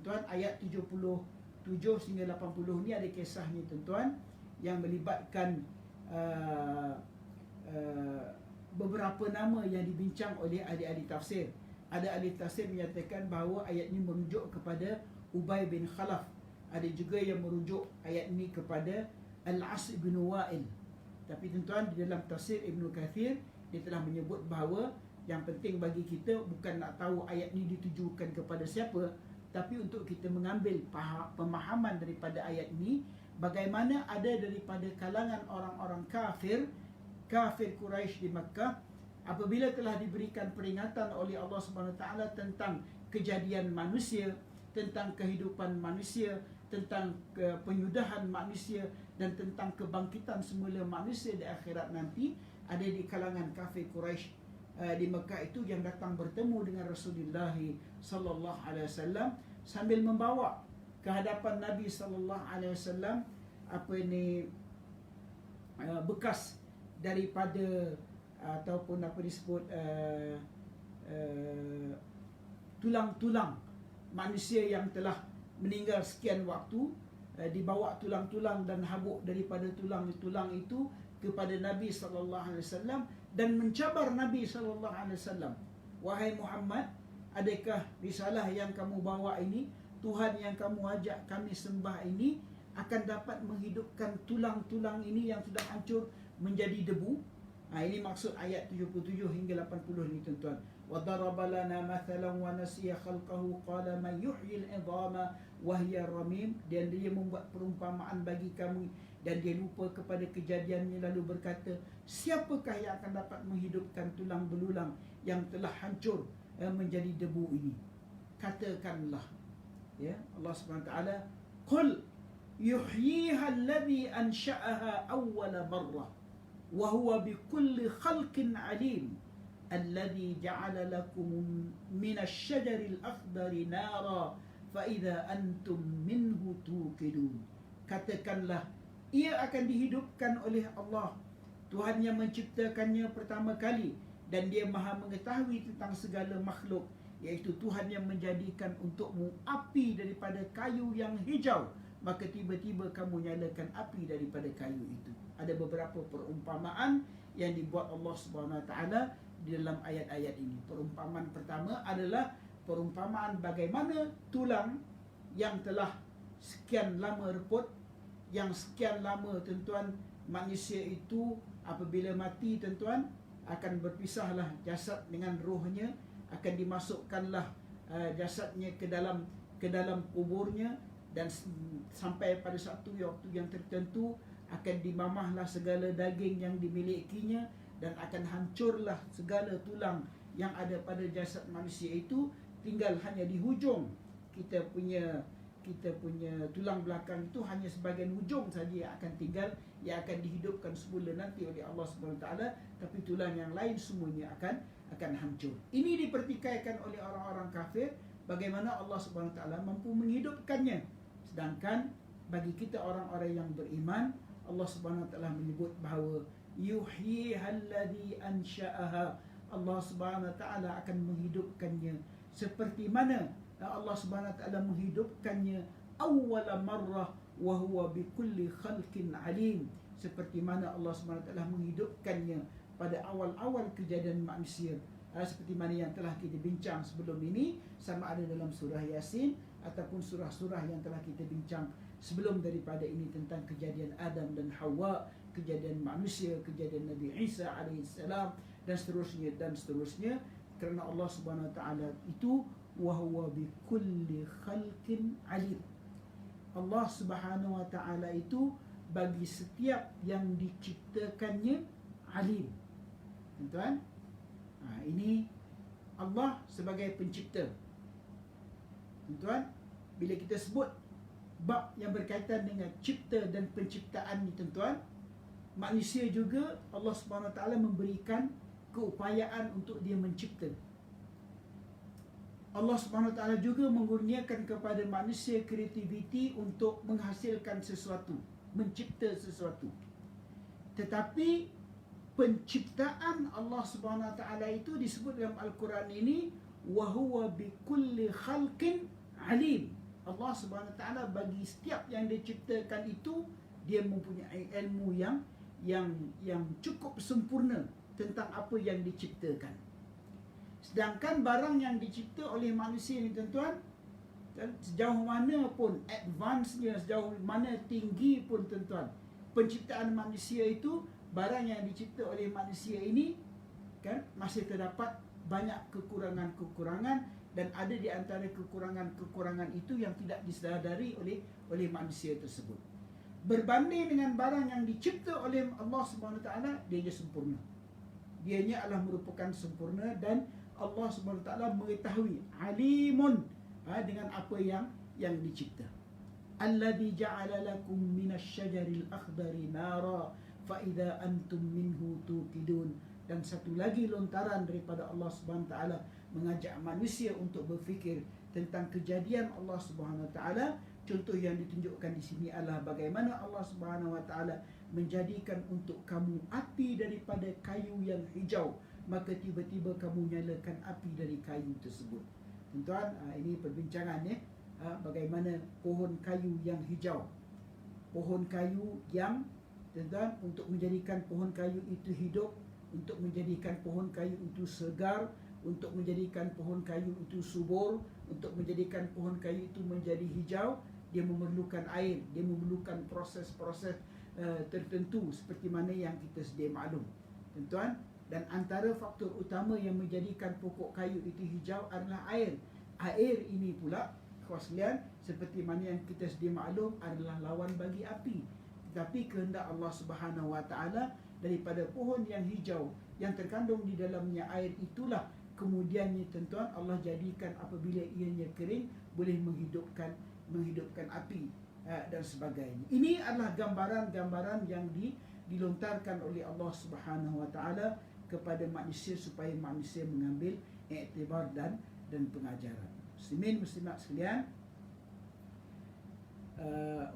Speaker 1: Tuan, ayat 77 hingga 80 ni ada kisahnya, tuan-tuan, yang melibatkan beberapa nama yang dibincang oleh ahli-ahli tafsir. Ada ahli tafsir menyatakan bahawa ayat ini merujuk kepada Ubay bin Khalaf. Ada juga yang merujuk ayat ini kepada Al-As bin Wa'il. Tapi tuan-tuan, di dalam tafsir Ibn Kathir, dia telah menyebut bahawa yang penting bagi kita bukan nak tahu ayat ini ditujukan kepada siapa, tapi untuk kita mengambil pemahaman daripada ayat ini, bagaimana ada daripada kalangan orang-orang kafir Quraisy di Makkah, apabila telah diberikan peringatan oleh Allah Subhanahu Wa Taala tentang kejadian manusia, tentang kehidupan manusia, tentang penyudahan manusia dan tentang kebangkitan semula manusia di akhirat nanti, ada di kalangan kafir Quraisy di Mekah itu yang datang bertemu dengan Rasulullah sallallahu alaihi wasallam sambil membawa ke hadapan Nabi sallallahu alaihi wasallam bekas daripada ataupun apa disebut tulang-tulang manusia yang telah meninggal sekian waktu, dibawa tulang-tulang dan habuk daripada tulang-tulang itu kepada Nabi sallallahu alaihi wasallam dan mencabar Nabi sallallahu alaihi wasallam, wahai Muhammad, adakah risalah yang kamu bawa ini, Tuhan yang kamu ajak kami sembah ini akan dapat menghidupkan tulang-tulang ini yang sudah hancur menjadi debu? Ini maksud ayat 77 hingga 80 ni tuan-tuan. Wa daraba lana mathalan wa nasiya khalqahu qala man yuhyil 'idhama wa hiya ramim. Dan dia membuat perumpamaan bagi kami dan dia lupa kepada kejadiannya lalu berkata, siapakah yang akan dapat menghidupkan tulang belulang yang telah hancur menjadi debu ini? Katakanlah, ya, Allah Subhanahu wa taala, qul yuhyiha alladhi ansha'aha awwala marrah wa huwa bikulli khalqin alim alladhi ja'ala lakum min asy-syajari al-akhdari nara fa idza antum minhu tuqidun. Katakanlah, ia akan dihidupkan oleh Allah, Tuhan yang menciptakannya pertama kali, dan dia maha mengetahui tentang segala makhluk, iaitu Tuhan yang menjadikan untukmu api daripada kayu yang hijau, maka tiba-tiba kamu nyalakan api daripada kayu itu. Ada beberapa perumpamaan yang dibuat Allah Subhanahu Wa Taala di dalam ayat-ayat ini. Perumpamaan pertama adalah perumpamaan bagaimana tulang yang telah sekian lama reput, yang sekian lama tuan-tuan, manusia itu apabila mati tuan-tuan akan berpisahlah jasad dengan rohnya, akan dimasukkanlah jasadnya ke dalam kuburnya, dan sampai pada satu waktu yang tertentu akan dimamahlah segala daging yang dimilikinya dan akan hancurlah segala tulang yang ada pada jasad manusia itu. Tinggal hanya di hujung kita punya tulang belakang itu, hanya sebahagian hujung saja yang akan tinggal, yang akan dihidupkan semula nanti oleh Allah Subhanahu Wa Taala, tapi tulang yang lain semuanya akan hancur. Ini dipertikaikan oleh orang-orang kafir bagaimana Allah Subhanahu Wa Taala mampu menghidupkannya. Sedangkan bagi kita orang-orang yang beriman, Allah Subhanahu Wa Taala menyebut bahawa yuhyihalladzi ansha'aha, Allah Subhanahu Wa Taala akan menghidupkannya seperti mana Allah Subhanahu Wa Taala menghidupkannya awwala marrah wa huwa bikulli khalqin alim, seperti mana Allah Subhanahu Wa Taala menghidupkannya pada awal-awal kejadian manusia, seperti mana yang telah kita bincang sebelum ini, sama ada dalam surah Yasin ataupun surah-surah yang telah kita bincang sebelum daripada ini tentang kejadian Adam dan Hawa, kejadian manusia, kejadian Nabi Isa alaihissalam, dan seterusnya. Kerana Allah Subhanahu Wa Taala itu wa huwa bikulli khalqin alim. Allah Subhanahu Wa Taala itu bagi setiap yang diciptakannya alim. Tuan-tuan, ini Allah sebagai pencipta. Tuan-tuan, bila kita sebut bab yang berkaitan dengan cipta dan penciptaan ni tuan-tuan, manusia juga Allah Subhanahu Wa Taala memberikan keupayaan untuk dia mencipta. Allah Subhanahu Wa Taala juga mengurniakan kepada manusia kreativiti untuk menghasilkan sesuatu, mencipta sesuatu. Tetapi penciptaan Allah Subhanahu Wa Taala itu disebut dalam Al-Quran ini wa huwa bikulli khalqin alim. Allah Subhanahu Wa Taala bagi setiap yang diciptakan itu, dia mempunyai ilmu yang cukup sempurna tentang apa yang diciptakan. Sedangkan barang yang dicipta oleh manusia ni tuan-tuan, sejauh mana pun advance-nya, sejauh mana tinggi pun tuan-tuan, penciptaan manusia itu, barang yang dicipta oleh manusia ini kan masih terdapat banyak kekurangan-kekurangan, dan ada di antara kekurangan-kekurangan itu yang tidak disedari oleh manusia tersebut. Berbanding dengan barang yang dicipta oleh Allah Subhanahu Wa Taala, dianya sempurna. Dianya adalah merupakan sempurna, dan Allah Subhanahu Wa Taala mengetahui alimun dengan apa yang dicipta. alladzi ja'ala lakum minasy-syajaril akhdari nara fa idza antum minhu tuqidun. Dan satu lagi lontaran daripada Allah Subhanahu wa taala mengajak manusia untuk berfikir tentang kejadian Allah Subhanahu wa taala. Contoh yang ditunjukkan di sini adalah bagaimana Allah Subhanahu wa taala menjadikan untuk kamu api daripada kayu yang hijau, maka tiba-tiba kamu nyalakan api dari kayu tersebut. Tuan-tuan, ini perbincangan bagaimana pohon kayu yang hijau. Pohon kayu yang, tuan-tuan, untuk menjadikan pohon kayu itu hidup, untuk menjadikan pohon kayu itu segar, untuk menjadikan pohon kayu itu subur, untuk menjadikan pohon kayu itu menjadi hijau, dia memerlukan air, dia memerlukan proses-proses tertentu seperti mana yang kita sedia maklum. Tuan-tuan, dan antara faktor utama yang menjadikan pokok kayu itu hijau adalah air. Air ini pula, kawan sekalian, seperti mana yang kita sedia maklum, adalah lawan bagi api. Tetapi kehendak Allah Subhanahu wa taala, daripada pohon yang hijau yang terkandung di dalamnya air itulah kemudiannya, tuan-tuan, Allah jadikan apabila ianya kering boleh menghidupkan api dan sebagainya. Ini adalah gambaran-gambaran yang dilontarkan oleh Allah Subhanahu wa taala kepada manusia supaya manusia mengambil iktibar dan pengajaran. Muslimin muslimat sekalian,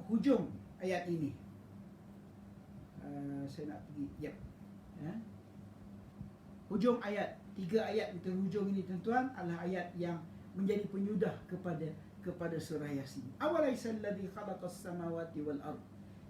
Speaker 1: hujung ayat ini, saya nak pergi, hujung ayat, 3 ayat di hujung ini, tuan-tuan, adalah ayat yang menjadi penyudah kepada surah Yasin. Awalaysa alladhi khalaqas samawati wal ard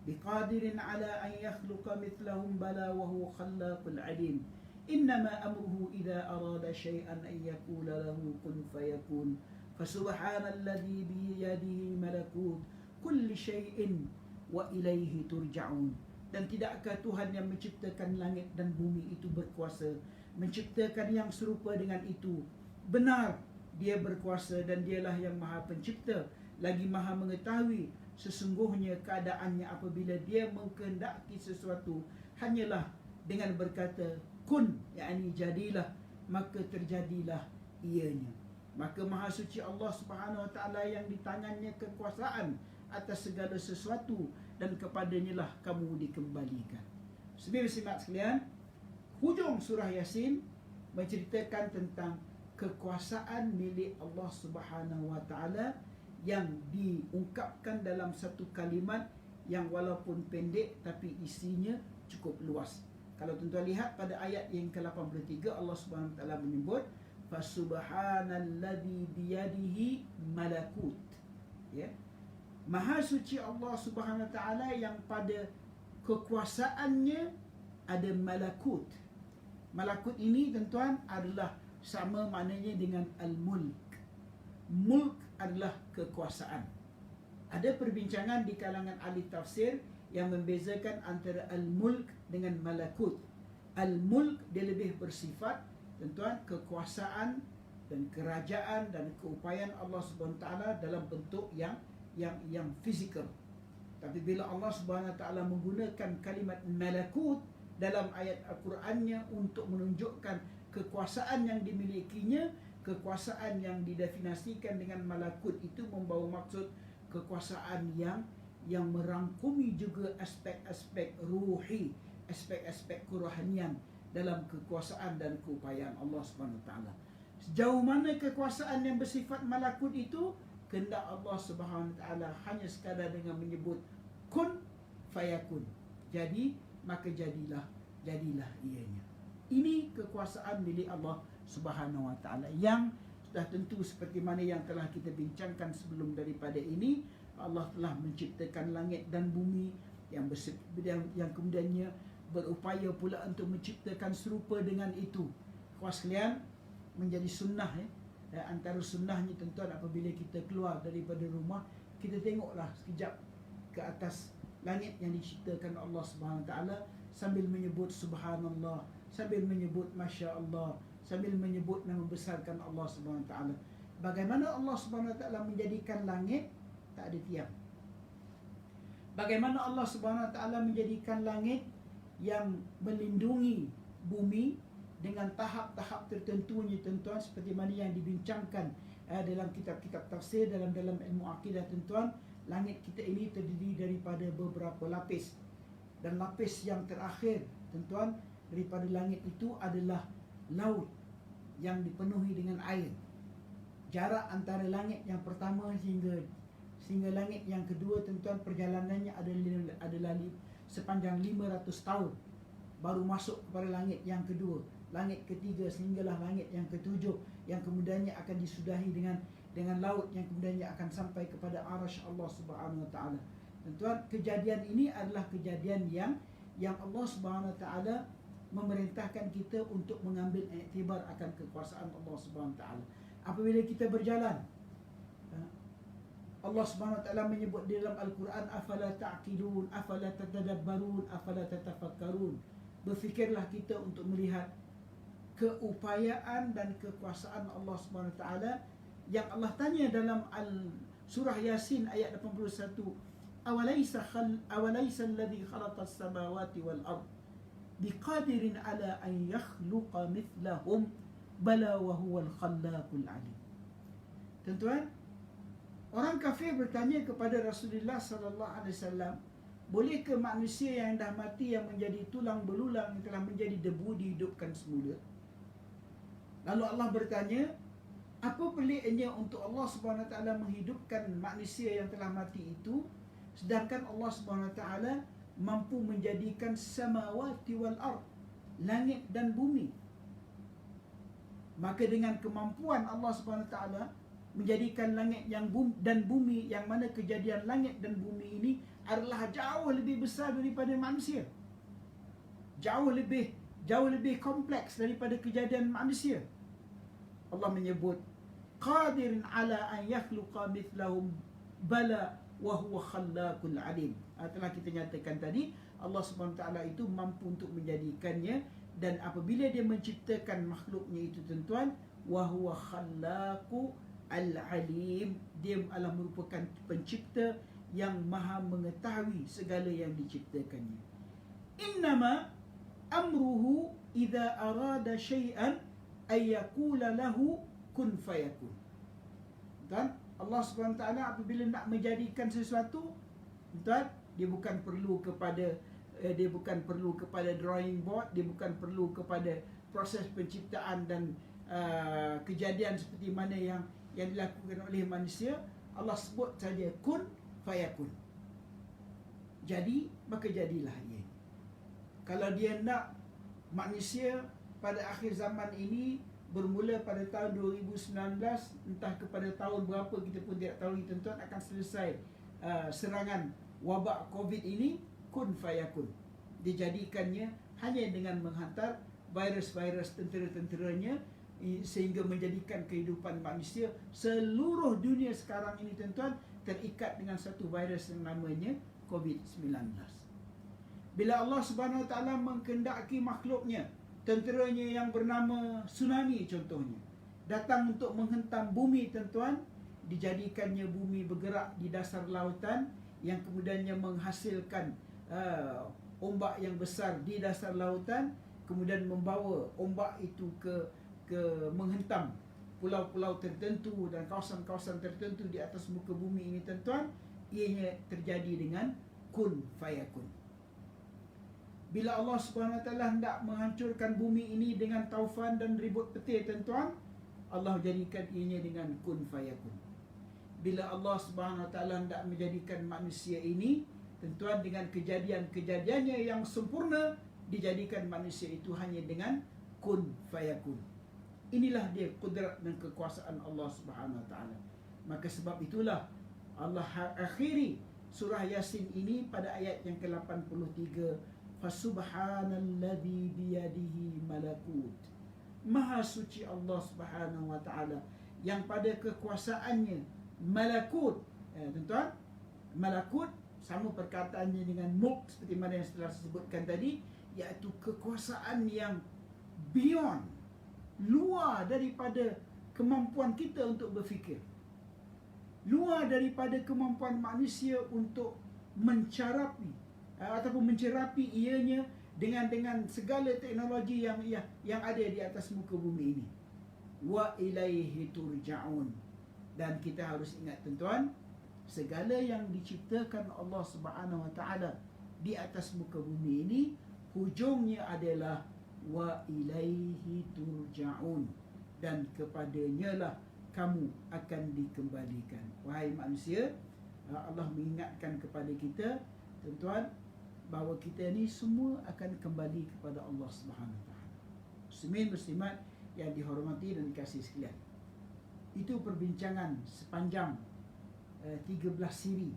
Speaker 1: biqadirin ala an yakhluqa mithlahum bala wa huwa khallaqul alim. Innama amruhu idza arada syai'an an yaqula lahu kun fayakun. Fasubhanalladzi biyadihi malakut kulli syai'in wa ilaihi turja'un. Dan tidakkah Tuhan yang menciptakan langit dan bumi itu berkuasa, menciptakan yang serupa dengan itu? Benar, dia berkuasa dan dialah yang maha pencipta, lagi maha mengetahui. Sesungguhnya keadaannya apabila dia mengkehendaki sesuatu, hanyalah dengan berkata kun, yakni jadilah, maka terjadilah ianya. Maka maha suci Allah Subhanahu wa taala yang di tangannya kekuasaan atas segala sesuatu, dan kepadanya lah kamu dikembalikan. Saudara-saudara sekalian, hujung surah Yasin menceritakan tentang kekuasaan milik Allah Subhanahu wa taala yang diungkapkan dalam satu kalimat yang walaupun pendek tapi isinya cukup luas. Kalau tuan-tuan lihat pada ayat yang ke-83, Allah Subhanahu wa taala menyebut fasubhanalladzi biyadihi malakut. Ya. Maha suci Allah Subhanahu wa taala yang pada kekuasaannya ada malakut. Malakut ini, tuan-tuan, adalah sama maknanya dengan al-mulk. Mulk adalah kekuasaan. Ada perbincangan di kalangan ahli tafsir yang membezakan antara al-mulk dengan malakut. Al-mulk dia lebih bersifat, tuan-tuan, kekuasaan dan kerajaan dan keupayaan Allah Subhanahu wa taala dalam bentuk yang fizikal. Tapi bila Allah Subhanahu wa taala menggunakan kalimat malakut dalam ayat Al-Qurannya untuk menunjukkan kekuasaan yang dimilikinya, kekuasaan yang didefinisikan dengan malakut itu membawa maksud kekuasaan yang merangkumi juga aspek-aspek ruhi, aspek-aspek kerohanian dalam kekuasaan dan keupayaan Allah Subhanahu wa taala. Sejauh mana kekuasaan yang bersifat malakut itu, kehendak Allah Subhanahu wa taala hanya sekadar dengan menyebut kun fayakun. Jadi, maka jadilah ianya. Ini kekuasaan milik Allah Subhanahu wa taala yang sudah tentu seperti mana yang telah kita bincangkan sebelum daripada ini. Allah telah menciptakan langit dan bumi yang kemudiannya berupaya pula untuk menciptakan serupa dengan itu. Kawan sekalian, menjadi sunnah antara sunnahnya, tuan-tuan, apabila kita keluar daripada rumah, kita tengoklah sekejap ke atas langit yang diciptakan Allah Subhanahu wa taala sambil menyebut subhanallah, sambil menyebut masya-Allah, sambil menyebut nama besarkan Allah Subhanahu wa taala. Bagaimana Allah Subhanahu wa taala menjadikan langit tak ada tiang. Bagaimana Allah Subhanahu wa taala menjadikan langit yang melindungi bumi dengan tahap-tahap tertentunya, tuan-tuan, seperti mana yang dibincangkan dalam kitab-kitab tafsir, dalam ilmu akidah, tuan-tuan. langit kita ini terdiri daripada beberapa lapis. Dan lapis yang terakhir, tuan-tuan, daripada langit itu adalah laut yang dipenuhi dengan air. Jarak antara langit yang pertama sehingga langit yang kedua, tuan-tuan, perjalanannya adalah sepanjang 500 tahun. Baru masuk kepada langit yang kedua, langit ketiga, sehinggalah langit yang ketujuh, yang kemudiannya akan disudahi dengan laut yang kemudiannya akan sampai kepada arasy Allah Subhanahu Wa Taala. Tuan-tuan, kejadian ini adalah kejadian yang Allah Subhanahu Wa Taala memerintahkan kita untuk mengambil iktibar akan kekuasaan Allah Subhanahu Wa Taala. Apabila kita berjalan, Allah Subhanahu Wa Taala menyebut di dalam Al-Quran, afala ta'qilun, afala tatadabbarun, afala tatafakkarun. Berfikirlah kita untuk melihat keupayaan dan kekuasaan Allah Subhanahu Wa Taala yang Allah tanya dalam surah Yasin ayat 81, awalaysa alladhi khalaqas samawati wal ard biqadirin ala an yakhluqa mithlahum bala wa huwal khallaqul alim. Tuan-tuan, orang kafir bertanya kepada Rasulullah sallallahu alaihi wasallam, bolehkah manusia yang dah mati, yang menjadi tulang belulang, yang telah menjadi debu, dihidupkan semula? Lalu Allah bertanya, apa peliknya untuk Allah Subhanahu Wa Taala menghidupkan manusia yang telah mati itu, sedangkan Allah Subhanahu Wa Taala mampu menjadikan samawati wal ard, langit dan bumi. Maka dengan kemampuan Allah Subhanahu Wa Taala menjadikan langit dan bumi, yang mana kejadian langit dan bumi ini adalah jauh lebih besar daripada manusia, jauh lebih kompleks daripada kejadian manusia. Allah menyebut qadirin ala an yakhluqa mithlahum bala wa huwa khallaqul alim. Telah kita nyatakan tadi, Allah Subhanahu Wa Taala itu mampu untuk menjadikannya, dan apabila dia menciptakan makhluknya itu, tuan-tuan, wa huwa khallaqu al-alim, dia adalah merupakan pencipta yang maha mengetahui segala yang diciptakannya. Innama amruhu idza arada syai'an ay yaqula lahu kun fayakun. Dan Allah Subhanahu Wa Taala apabila nak menjadikan sesuatu, tuan, dia bukan perlu kepada drawing board, dia bukan perlu kepada proses penciptaan dan kejadian seperti mana yang dilakukan oleh manusia. Allah sebut saja kun fayakun. Jadi, maka jadilah ia. Kalau dia nak manusia pada akhir zaman ini, bermula pada tahun 2019, entah kepada tahun berapa kita pun tidak tahu, tuan-tuan, akan selesai serangan wabak COVID ini, kun fayakun. Dijadikannya hanya dengan menghantar virus-virus tentera-tenteranya, sehingga menjadikan kehidupan manusia seluruh dunia sekarang ini, tuan-tuan, terikat dengan satu virus yang namanya COVID-19. Bila Allah Subhanahu Wa Taala mengkehendaki makhluknya, tenteranya yang bernama tsunami contohnya, datang untuk menghentam bumi, tuan-tuan, dijadikannya bumi bergerak di dasar lautan, yang kemudiannya menghasilkan ombak yang besar di dasar lautan, kemudian membawa ombak itu ke menghentam pulau-pulau tertentu dan kawasan-kawasan tertentu di atas muka bumi ini, tuan-tuan. Ianya terjadi dengan kun fayakun. Bila Allah Subhanahu Wa Taala hendak menghancurkan bumi ini dengan taufan dan ribut petir, tuan-tuan, Allah jadikan ianya dengan kun fayakun. Bila Allah Subhanahu Wa Taala hendak menjadikan manusia ini, tuan-tuan, dengan kejadian-kejadiannya yang sempurna, dijadikan manusia itu hanya dengan kun fayakun. Inilah dia kudrat dan kekuasaan Allah Subhanahu Wa Taala. Maka sebab itulah Allah akhiri surah Yasin ini pada ayat yang ke-83, fasubhanalladzi biyadihi malakut. Maha suci Allah Subhanahu Wa Taala yang pada kekuasaannya malakut. Tuan-tuan, malakut sama perkataannya dengan mulk, seperti mana yang telah disebutkan tadi, iaitu kekuasaan yang beyond, luar daripada kemampuan kita untuk berfikir, luar daripada kemampuan manusia untuk mencarapi ataupun mencerapi ianya dengan segala teknologi yang ada di atas muka bumi ini. Wa ilaihi turja'un. Dan kita harus ingat, tuan-tuan, segala yang diciptakan Allah Subhanahu Wa Taala di atas muka bumi ini, hujungnya adalah wa ilaihi turja'un, dan kepadanya lah kamu akan dikembalikan. Wahai manusia, Allah mengingatkan kepada kita, tuan-tuan, bahawa kita ni semua akan kembali kepada Allah Subhanahu Wa Taala. Muslimin muslimat yang dihormati dan dikasihi sekalian, itu perbincangan sepanjang 13 siri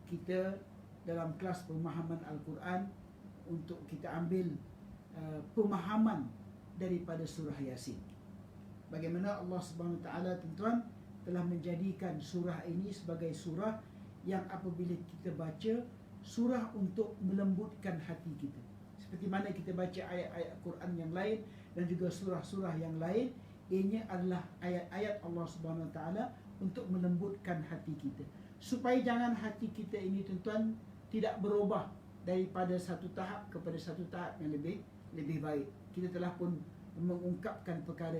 Speaker 1: kita dalam kelas pemahaman Al-Quran, untuk kita ambil pemahaman daripada surah Yasin. Bagaimana Allah Subhanahu Wa Taala, tuan-tuan, telah menjadikan surah ini sebagai surah yang apabila kita baca, surah untuk melembutkan hati kita. Seperti mana kita baca ayat-ayat Quran yang lain dan juga surah-surah yang lain, ini adalah ayat-ayat Allah Subhanahu Wa Taala untuk melembutkan hati kita, supaya jangan hati kita ini, tuan-tuan, tidak berubah daripada satu tahap kepada satu tahap yang lebih baik. Kita telah pun mengungkapkan perkara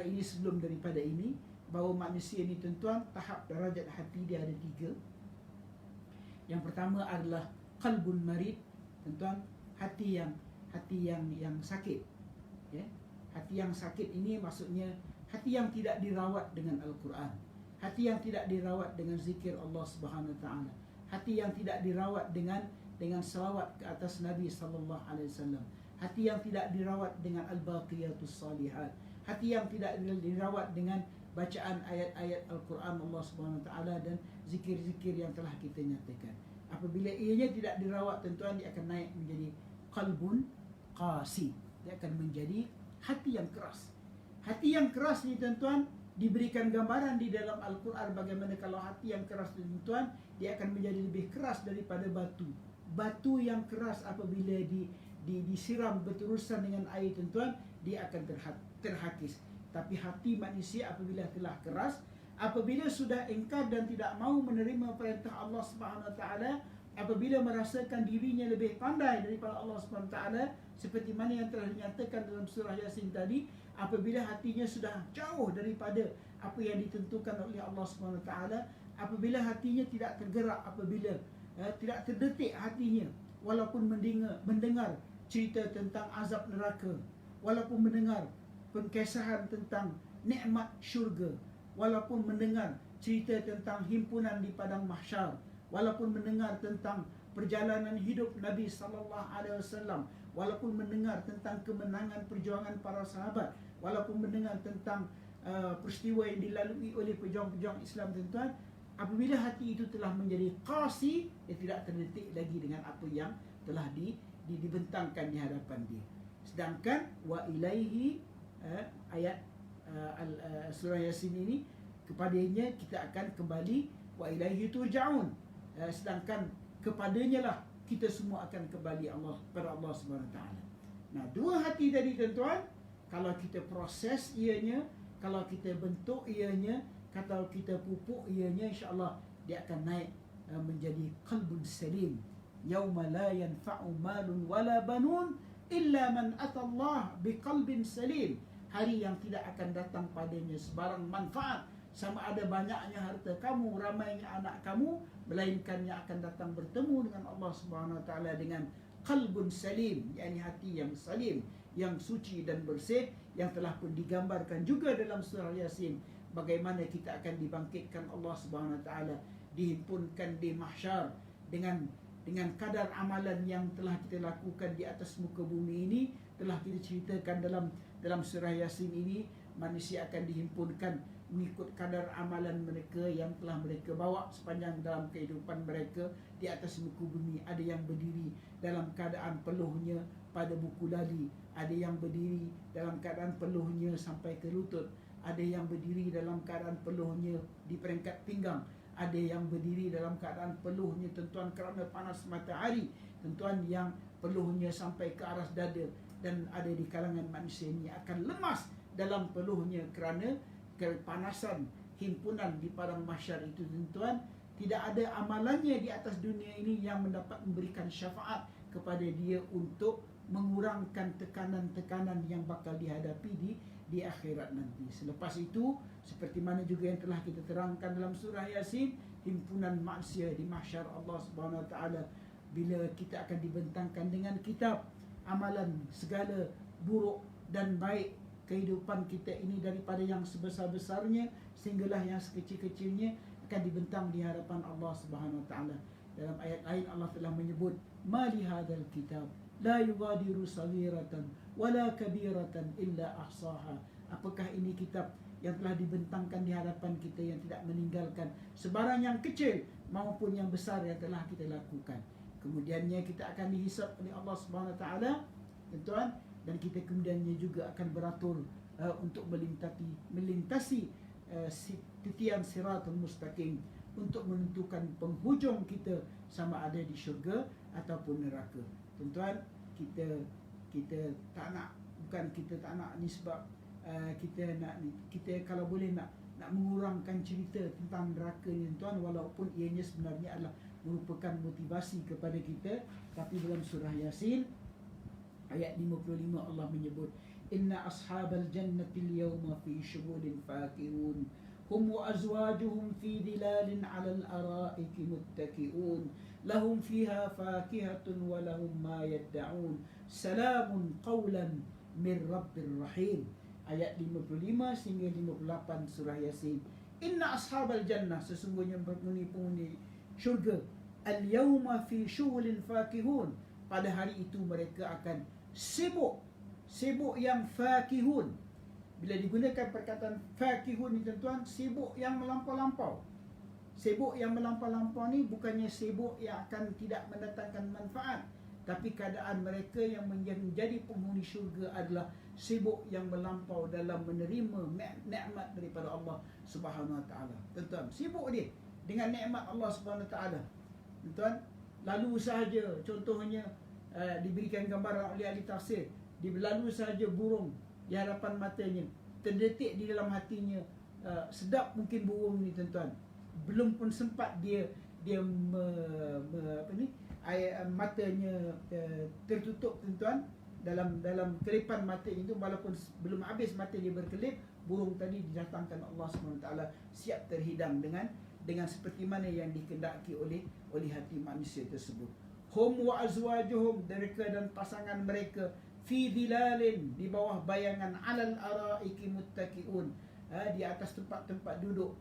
Speaker 1: ini sebelum daripada ini, bahawa manusia ini, tuan-tuan, tahap darajat hati dia ada 3. Yang pertama adalah qalbun marid, tuan-tuan, hati yang sakit. Ya. Hati yang sakit ini maksudnya hati yang tidak dirawat dengan Al-Quran, hati yang tidak dirawat dengan zikir Allah Subhanahu Wa Taala, hati yang tidak dirawat dengan salawat ke atas Nabi sallallahu alaihi wasallam, hati yang tidak dirawat dengan al-baqiyatus salihat, hati yang tidak dirawat dengan bacaan ayat-ayat Al-Quran Allah Subhanahu Wa Taala dan zikir-zikir yang telah kita nyatakan. Apabila ianya tidak dirawat, tuan-tuan, dia akan naik menjadi qalbun qasi. Dia akan menjadi hati yang keras. Hati yang keras ni, tuan-tuan, diberikan gambaran di dalam Al-Quran bagaimana kalau hati yang keras, tuan-tuan, dia akan menjadi lebih keras daripada batu. Batu yang keras apabila disiram berterusan dengan air, tuan-tuan, dia akan terhakis. Tapi hati manusia apabila telah keras, apabila sudah ingkar dan tidak mahu menerima perintah Allah Subhanahu Wa Taala, apabila merasakan dirinya lebih pandai daripada Allah Subhanahu Wa Taala, seperti mana yang telah dinyatakan dalam surah Yasin tadi, apabila hatinya sudah jauh daripada apa yang ditentukan oleh Allah Subhanahu Wa Taala, apabila hatinya tidak tergerak, apabila tidak terdetik hatinya, walaupun mendengar cerita tentang azab neraka, walaupun mendengar pengkesahan tentang nikmat syurga, walaupun mendengar cerita tentang himpunan di padang mahsyar, walaupun mendengar tentang perjalanan hidup Nabi sallallahu alaihi wasallam, walaupun mendengar tentang kemenangan perjuangan para sahabat, walaupun mendengar tentang peristiwa yang dilalui oleh pejuang-pejuang Islam, tuan-tuan, apabila hati itu telah menjadi qasi, dia tidak terdetik lagi dengan apa yang telah dibentangkan di hadapan dia. Sedangkan wa ilaihi, ayat surah Yasin ini, kepadanya kita akan kembali, wa ilaihi turja'un, sedangkan kepadanya lah kita semua akan kembali kepada Allah Subhanahu Wa Taala. Nah, dua hati tadi, tuan-tuan, kalau kita proses ianya, kalau kita bentuk ianya, kalau kita pupuk ianya, insya-Allah dia akan naik menjadi qalbun salim. Yauma la yanfa'u malun wala banun illa man atallah biqalbin salim. Hari yang tidak akan datang padanya sebarang manfaat, sama ada banyaknya harta kamu, ramainya anak kamu, melainkan yang akan datang bertemu dengan Allah Subhanahu Wa Taala dengan qalbun salim, yakni hati yang salim, yang suci dan bersih, yang telah pun digambarkan juga dalam surah Yasin, bagaimana kita akan dibangkitkan Allah Subhanahu Wa Taala, dihimpunkan di mahsyar dengan kadar amalan yang telah kita lakukan di atas muka bumi ini. Telah kita ceritakan dalam surah Yasin ini, manusia akan dihimpunkan mengikut kadar amalan mereka yang telah mereka bawa sepanjang dalam kehidupan mereka di atas muka bumi. Ada yang berdiri dalam keadaan peluhnya pada buku lali, ada yang berdiri dalam keadaan peluhnya sampai ke lutut, ada yang berdiri dalam keadaan peluhnya di peringkat pinggang, ada yang berdiri dalam keadaan peluhnya, tuan-tuan, kerana panas matahari, tuan-tuan, yang peluhnya sampai ke aras dada, dan ada di kalangan manusia ini akan lemas dalam peluhnya kerana kepanasan himpunan di padang mahsyar itu, tuan-tuan. Tidak ada amalannya di atas dunia ini yang mendapat memberikan syafaat kepada dia untuk mengurangkan tekanan-tekanan yang bakal dihadapi di akhirat nanti. Selepas itu, seperti mana juga yang telah kita terangkan dalam surah Yasin, himpunan manusia di mahsyar Allah Subhanahu Wa Taala, bila kita akan dibentangkan dengan kitab amalan segala buruk dan baik kehidupan kita ini, daripada yang sebesar-besarnya sehinggalah yang sekecil-kecilnya, akan dibentang di hadapan Allah Subhanahu Wa Taala. Dalam ayat lain Allah telah menyebut, ma li hadzal kitab la yughadiru saghiratan wala kabiratan illa ahsaha. Apakah ini kitab yang telah dibentangkan di hadapan kita, yang tidak meninggalkan sebarang yang kecil maupun yang besar yang telah kita lakukan. Kemudiannya kita akan dihisap oleh Allah Subhanahu Wa Taala, tuan, dan kita kemudiannya juga akan beratur untuk melintasi titian siratul mustaqim, untuk menentukan penghujung kita sama ada di syurga ataupun neraka. Tuan-tuan, kita tak nak, bukan kita tak nak ni sebab kita kalau boleh nak mengurangkan cerita tentang neraka ni tuan, walaupun ianya sebenarnya adalah merupakan motivasi kepada kita. Tapi dalam surah Yasin ayat 55 Allah menyebut, inna ashabal jannati al-yawma fi syughulin fakihun hum wa azwajuhum fi dhilalin 'alal ara'iki muttaki'un lahum fiha fakihatun wa lahum ma yad'un salamun qawlan min rabbir rahim. Ayat 55 sehingga 58 surah Yasin. Inna ashabal jannah, sesungguhnya penghuni syurga, al-yawma fi syughulin fakihun, pada hari itu mereka akan sibuk yang fakihun. Bila digunakan perkataan fakihun ni tuan-tuan, sibuk yang melampau-lampau. Sibuk yang melampau-lampau ni bukannya sibuk yang akan tidak mendatangkan manfaat, tapi keadaan mereka yang menjadi penghuni syurga adalah sibuk yang melampau dalam menerima nikmat daripada Allah Subhanahu Wa Taala. Tuan-tuan, sibuk dia dengan nikmat Allah Subhanahu Wa Taala. Tuan, lalu sahaja contohnya diberikan gambaran oleh ahli tafsir, lalu sahaja burung di hadapan matanya, terdetik di dalam hatinya, sedap mungkin burung ni tuan-tuan, belum pun sempat dia matanya tertutup tuan-tuan, dalam kelipan mata itu, walaupun belum habis mata dia berkelip, burung tadi didatangkan Allah SWT siap terhidang dengan seperti mana yang dikehendaki oleh hati manusia tersebut. Hum wa azwajuhum, mereka dan pasangan mereka, fi dhilalin, di bawah bayangan, 'alal ara'iki muttaki'un, di atas tempat-tempat duduk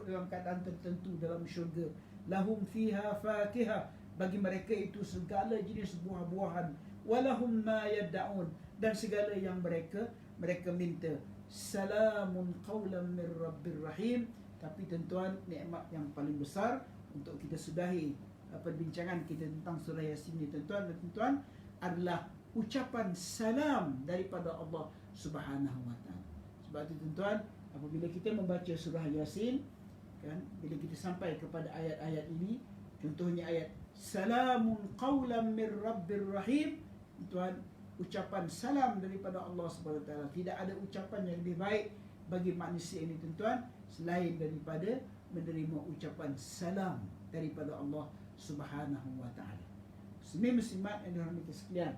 Speaker 1: dalam keadaan tertentu dalam syurga. Lahum fiha fakihah, bagi mereka itu segala jenis buah-buahan. Walahum ma yad'un, dan segala yang mereka minta. Salamun qawlan min rabbir rahim. Tapi tuan-tuan, nikmat yang paling besar untuk kita sudahi perbincangan kita tentang surah Yasin ni tuan-tuan dan tuan-tuan, adalah ucapan salam daripada Allah Subhanahu Wa Taala. Sebab itu tuan-tuan, apabila kita membaca surah Yasin, kan, bila kita sampai kepada ayat-ayat ini, contohnya ayat salamun qawlan min rabbir rahim, tuan, ucapan salam daripada Allah Subhanahu Wa Taala. Tidak ada ucapan yang lebih baik bagi manusia ini tuan-tuan selain daripada menerima ucapan salam daripada Allah Subhanahu Wa Taala. Muslimat yang dirahmati sekalian,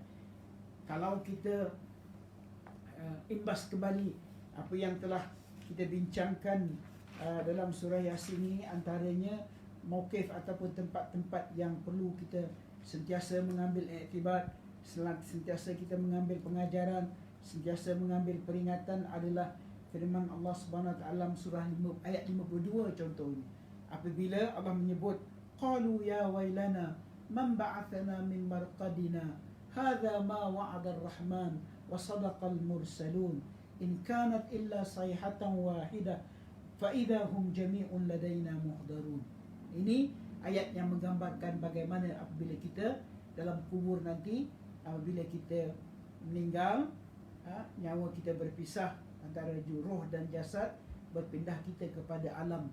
Speaker 1: kalau kita imbas kembali apa yang telah kita bincangkan dalam surah Yasin ini, antaranya mauqif ataupun tempat-tempat yang perlu kita sentiasa mengambil iktibar, sentiasa kita mengambil pengajaran, sentiasa mengambil peringatan, adalah firman Allah Subhanahu Wa Taala surah 5 ayat 52 contohnya. Apabila Allah menyebut, qalu ya wailana man ba'athana min marqadina hadza ma wa'ada ar-rahman wa sadaqa al-mursalun in kanat illa sayhatan wahidah fa idza hum jami'un ladaina muhdarun. Ini ayat yang menggambarkan bagaimana apabila kita dalam kubur nanti, apabila kita meninggal, nyawa kita berpisah antara roh dan jasad, berpindah kita kepada alam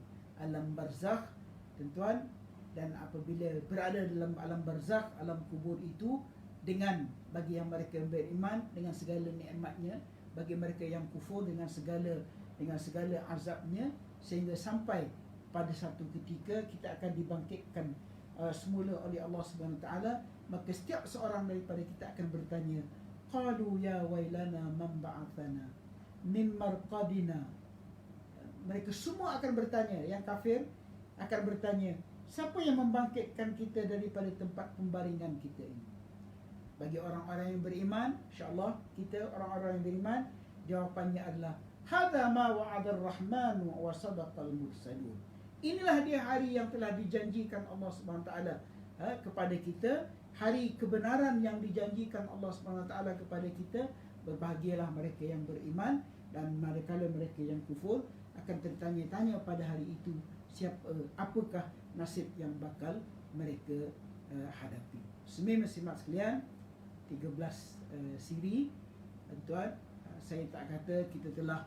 Speaker 1: barzakh tuan-tuan. Dan apabila berada dalam alam barzakh, alam kubur itu, dengan bagi yang mereka beriman dengan segala nikmatnya, bagi mereka yang kufur dengan segala azabnya, sehingga sampai pada satu ketika kita akan dibangkitkan semula oleh Allah Subhanahu Wa Taala. Maka setiap seorang daripada kita akan bertanya, qalu ya wailana man ba'athana min marqadina. Mereka semua akan bertanya, yang kafir akan bertanya, siapa yang membangkitkan kita daripada tempat pembaringan kita ini? Bagi orang-orang yang beriman, insya-Allah kita orang-orang yang beriman, jawapannya adalah hadza ma wa'ada ar-rahman wa sadaqal mursalun. Inilah dia hari yang telah dijanjikan Allah Subhanahu taala kepada kita, hari kebenaran yang dijanjikan Allah Subhanahu taala kepada kita. Berbahagialah mereka yang beriman, dan manakala mereka yang kufur akan tertanya-tanya pada hari itu, apakah nasib yang bakal mereka hadapi. Muslimin-muslimat sekalian, 13 siri, tuan, saya tak kata kita telah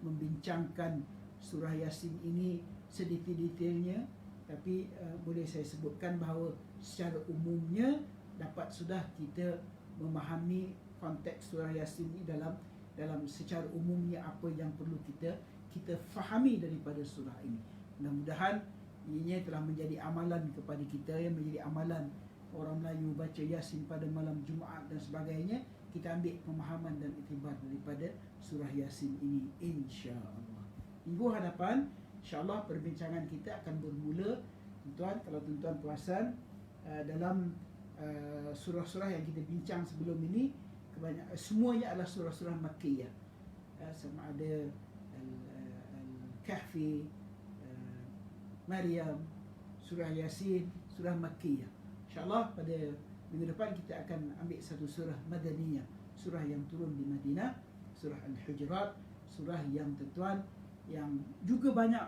Speaker 1: membincangkan surah Yasin ini sedetail-detailnya, tapi boleh saya sebutkan bahawa secara umumnya dapat sudah kita memahami konteks surah Yasin ini dalam secara umumnya apa yang perlu kita fahami daripada surah ini. Mudah-mudahan ianya telah menjadi amalan kepada kita, yang menjadi amalan orang Melayu baca Yasin pada malam Jumaat dan sebagainya. Kita ambil pemahaman dan iktibar daripada surah Yasin ini, insya-Allah. Minggu hadapan insya-Allah perbincangan kita akan bermula, tuan-tuan, kalau tuan-tuan perasan dalam surah-surah yang kita bincang sebelum ini, semuanya adalah surah-surah Makkiyah. Sama ada Al-Kahfi, Maryam, surah Yasin, surah Makkiyah. InsyaAllah pada minggu depan kita akan ambil satu surah Madaniyah, surah yang turun di Madinah, surah Al-Hujurat, surah yang tuan yang juga banyak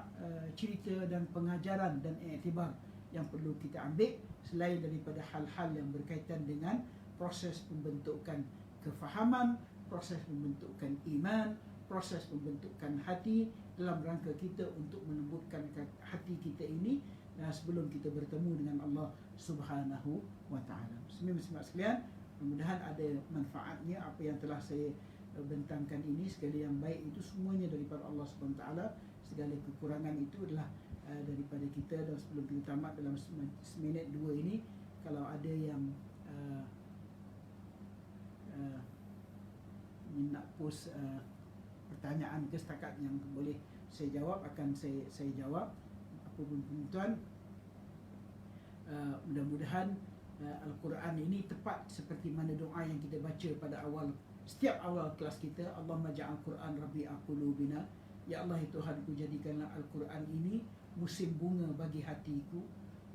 Speaker 1: cerita dan pengajaran dan iktibar yang perlu kita ambil, selain daripada hal-hal yang berkaitan dengan proses pembentukan kefahaman, proses pembentukan iman, proses pembentukan hati dalam rangka kita untuk melembutkan hati kita ini sebelum kita bertemu dengan Allah Subhanahu wa taala. Muslimin-muslimat sekalian, mudah-mudahan ada manfaatnya apa yang telah saya bentangkan ini. Segala yang baik itu semuanya daripada Allah Subhanahu wa taala, segala kekurangan itu adalah daripada kita. Dan sebelum kita tamat dalam seminit dua ini, kalau ada yang nak post pertanyaan ke setakat yang boleh saya jawab, akan saya jawab. Apapun tuan, mudah-mudahan Al-Quran ini tepat seperti mana doa yang kita baca pada setiap awal kelas kita. Allahumma ja'al Quran rabi'a qulubina. Ya Allah, ya Tuhanku, jadikanlah Al-Quran ini musim bunga bagi hatiku,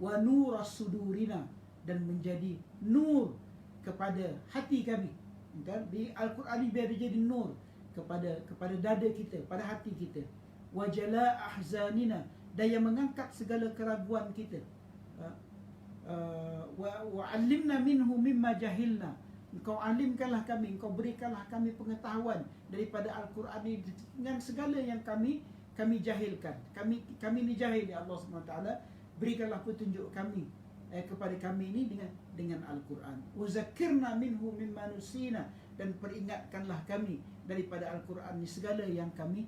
Speaker 1: wa nuras sudurina, dan menjadi nur kepada hati kami. Dan di Al-Quran ini biar dia jadi nur kepada dada kita, pada hati kita. Wa jala ahzanina, dan yang mengangkat segala keraguan kita. Wa 'allimna minhu mimma jahilna. Engkau alimkanlah kami, engkau berikanlah kami pengetahuan daripada Al-Quran ini dengan segala yang kami jahilkan. Kami ni jahil, ya Allah SWT. Berikanlah petunjuk kami kepada kami ini dengan Al-Quran. Wa zakirna minhu mimma nusina, dan peringatkanlah kami daripada Al-Quran ini segala yang kami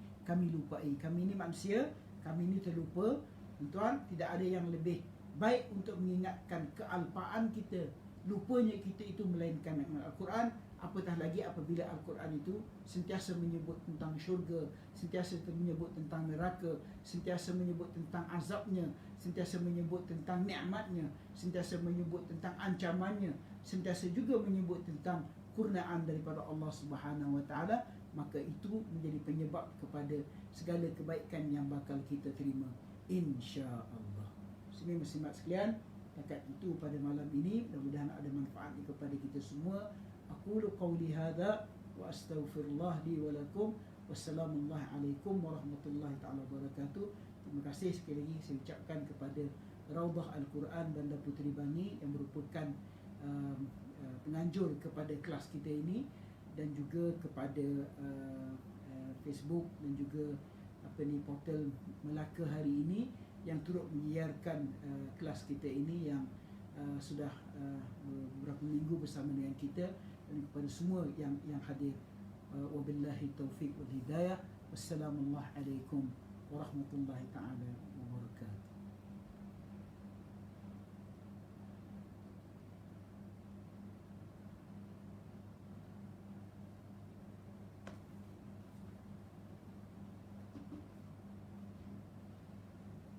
Speaker 1: lupai. Kami ni manusia, kami ni terlupa. Tuan, tidak ada yang lebih baik untuk mengingatkan kealpaan kita, lupanya kita itu, melainkan dengan Al-Quran. Apatah lagi apabila Al-Quran itu sentiasa menyebut tentang syurga, sentiasa menyebut tentang neraka, sentiasa menyebut tentang azabnya, sentiasa menyebut tentang nikmatnya, sentiasa menyebut tentang ancamannya, sentiasa juga menyebut tentang kurniaan daripada Allah Subhanahu wa taala. Maka itu menjadi penyebab kepada segala kebaikan yang bakal kita terima, insya-Allah. Muslimin-muslimat sekalian, takat itu pada malam ini, mudah-mudahan ada manfaat kepada kita semua. Aqulu qawli hadza wa astaghfirullah li wa lakum. Wassalamualaikum warahmatullahi taala wabarakatuh. Terima kasih sekali lagi saya ucapkan kepada Raudah Al-Quran Bandar Puteri Bangi yang merupakan penganjur kepada kelas kita ini, dan juga kepada Facebook dan juga portal Melaka hari ini yang turut menyiarkan kelas kita ini yang sudah beberapa minggu bersama dengan kita, dan kepada semua yang hadir. Wabillahi taufiq wal hidayah. Wassalamualaikum warahmatullahi taala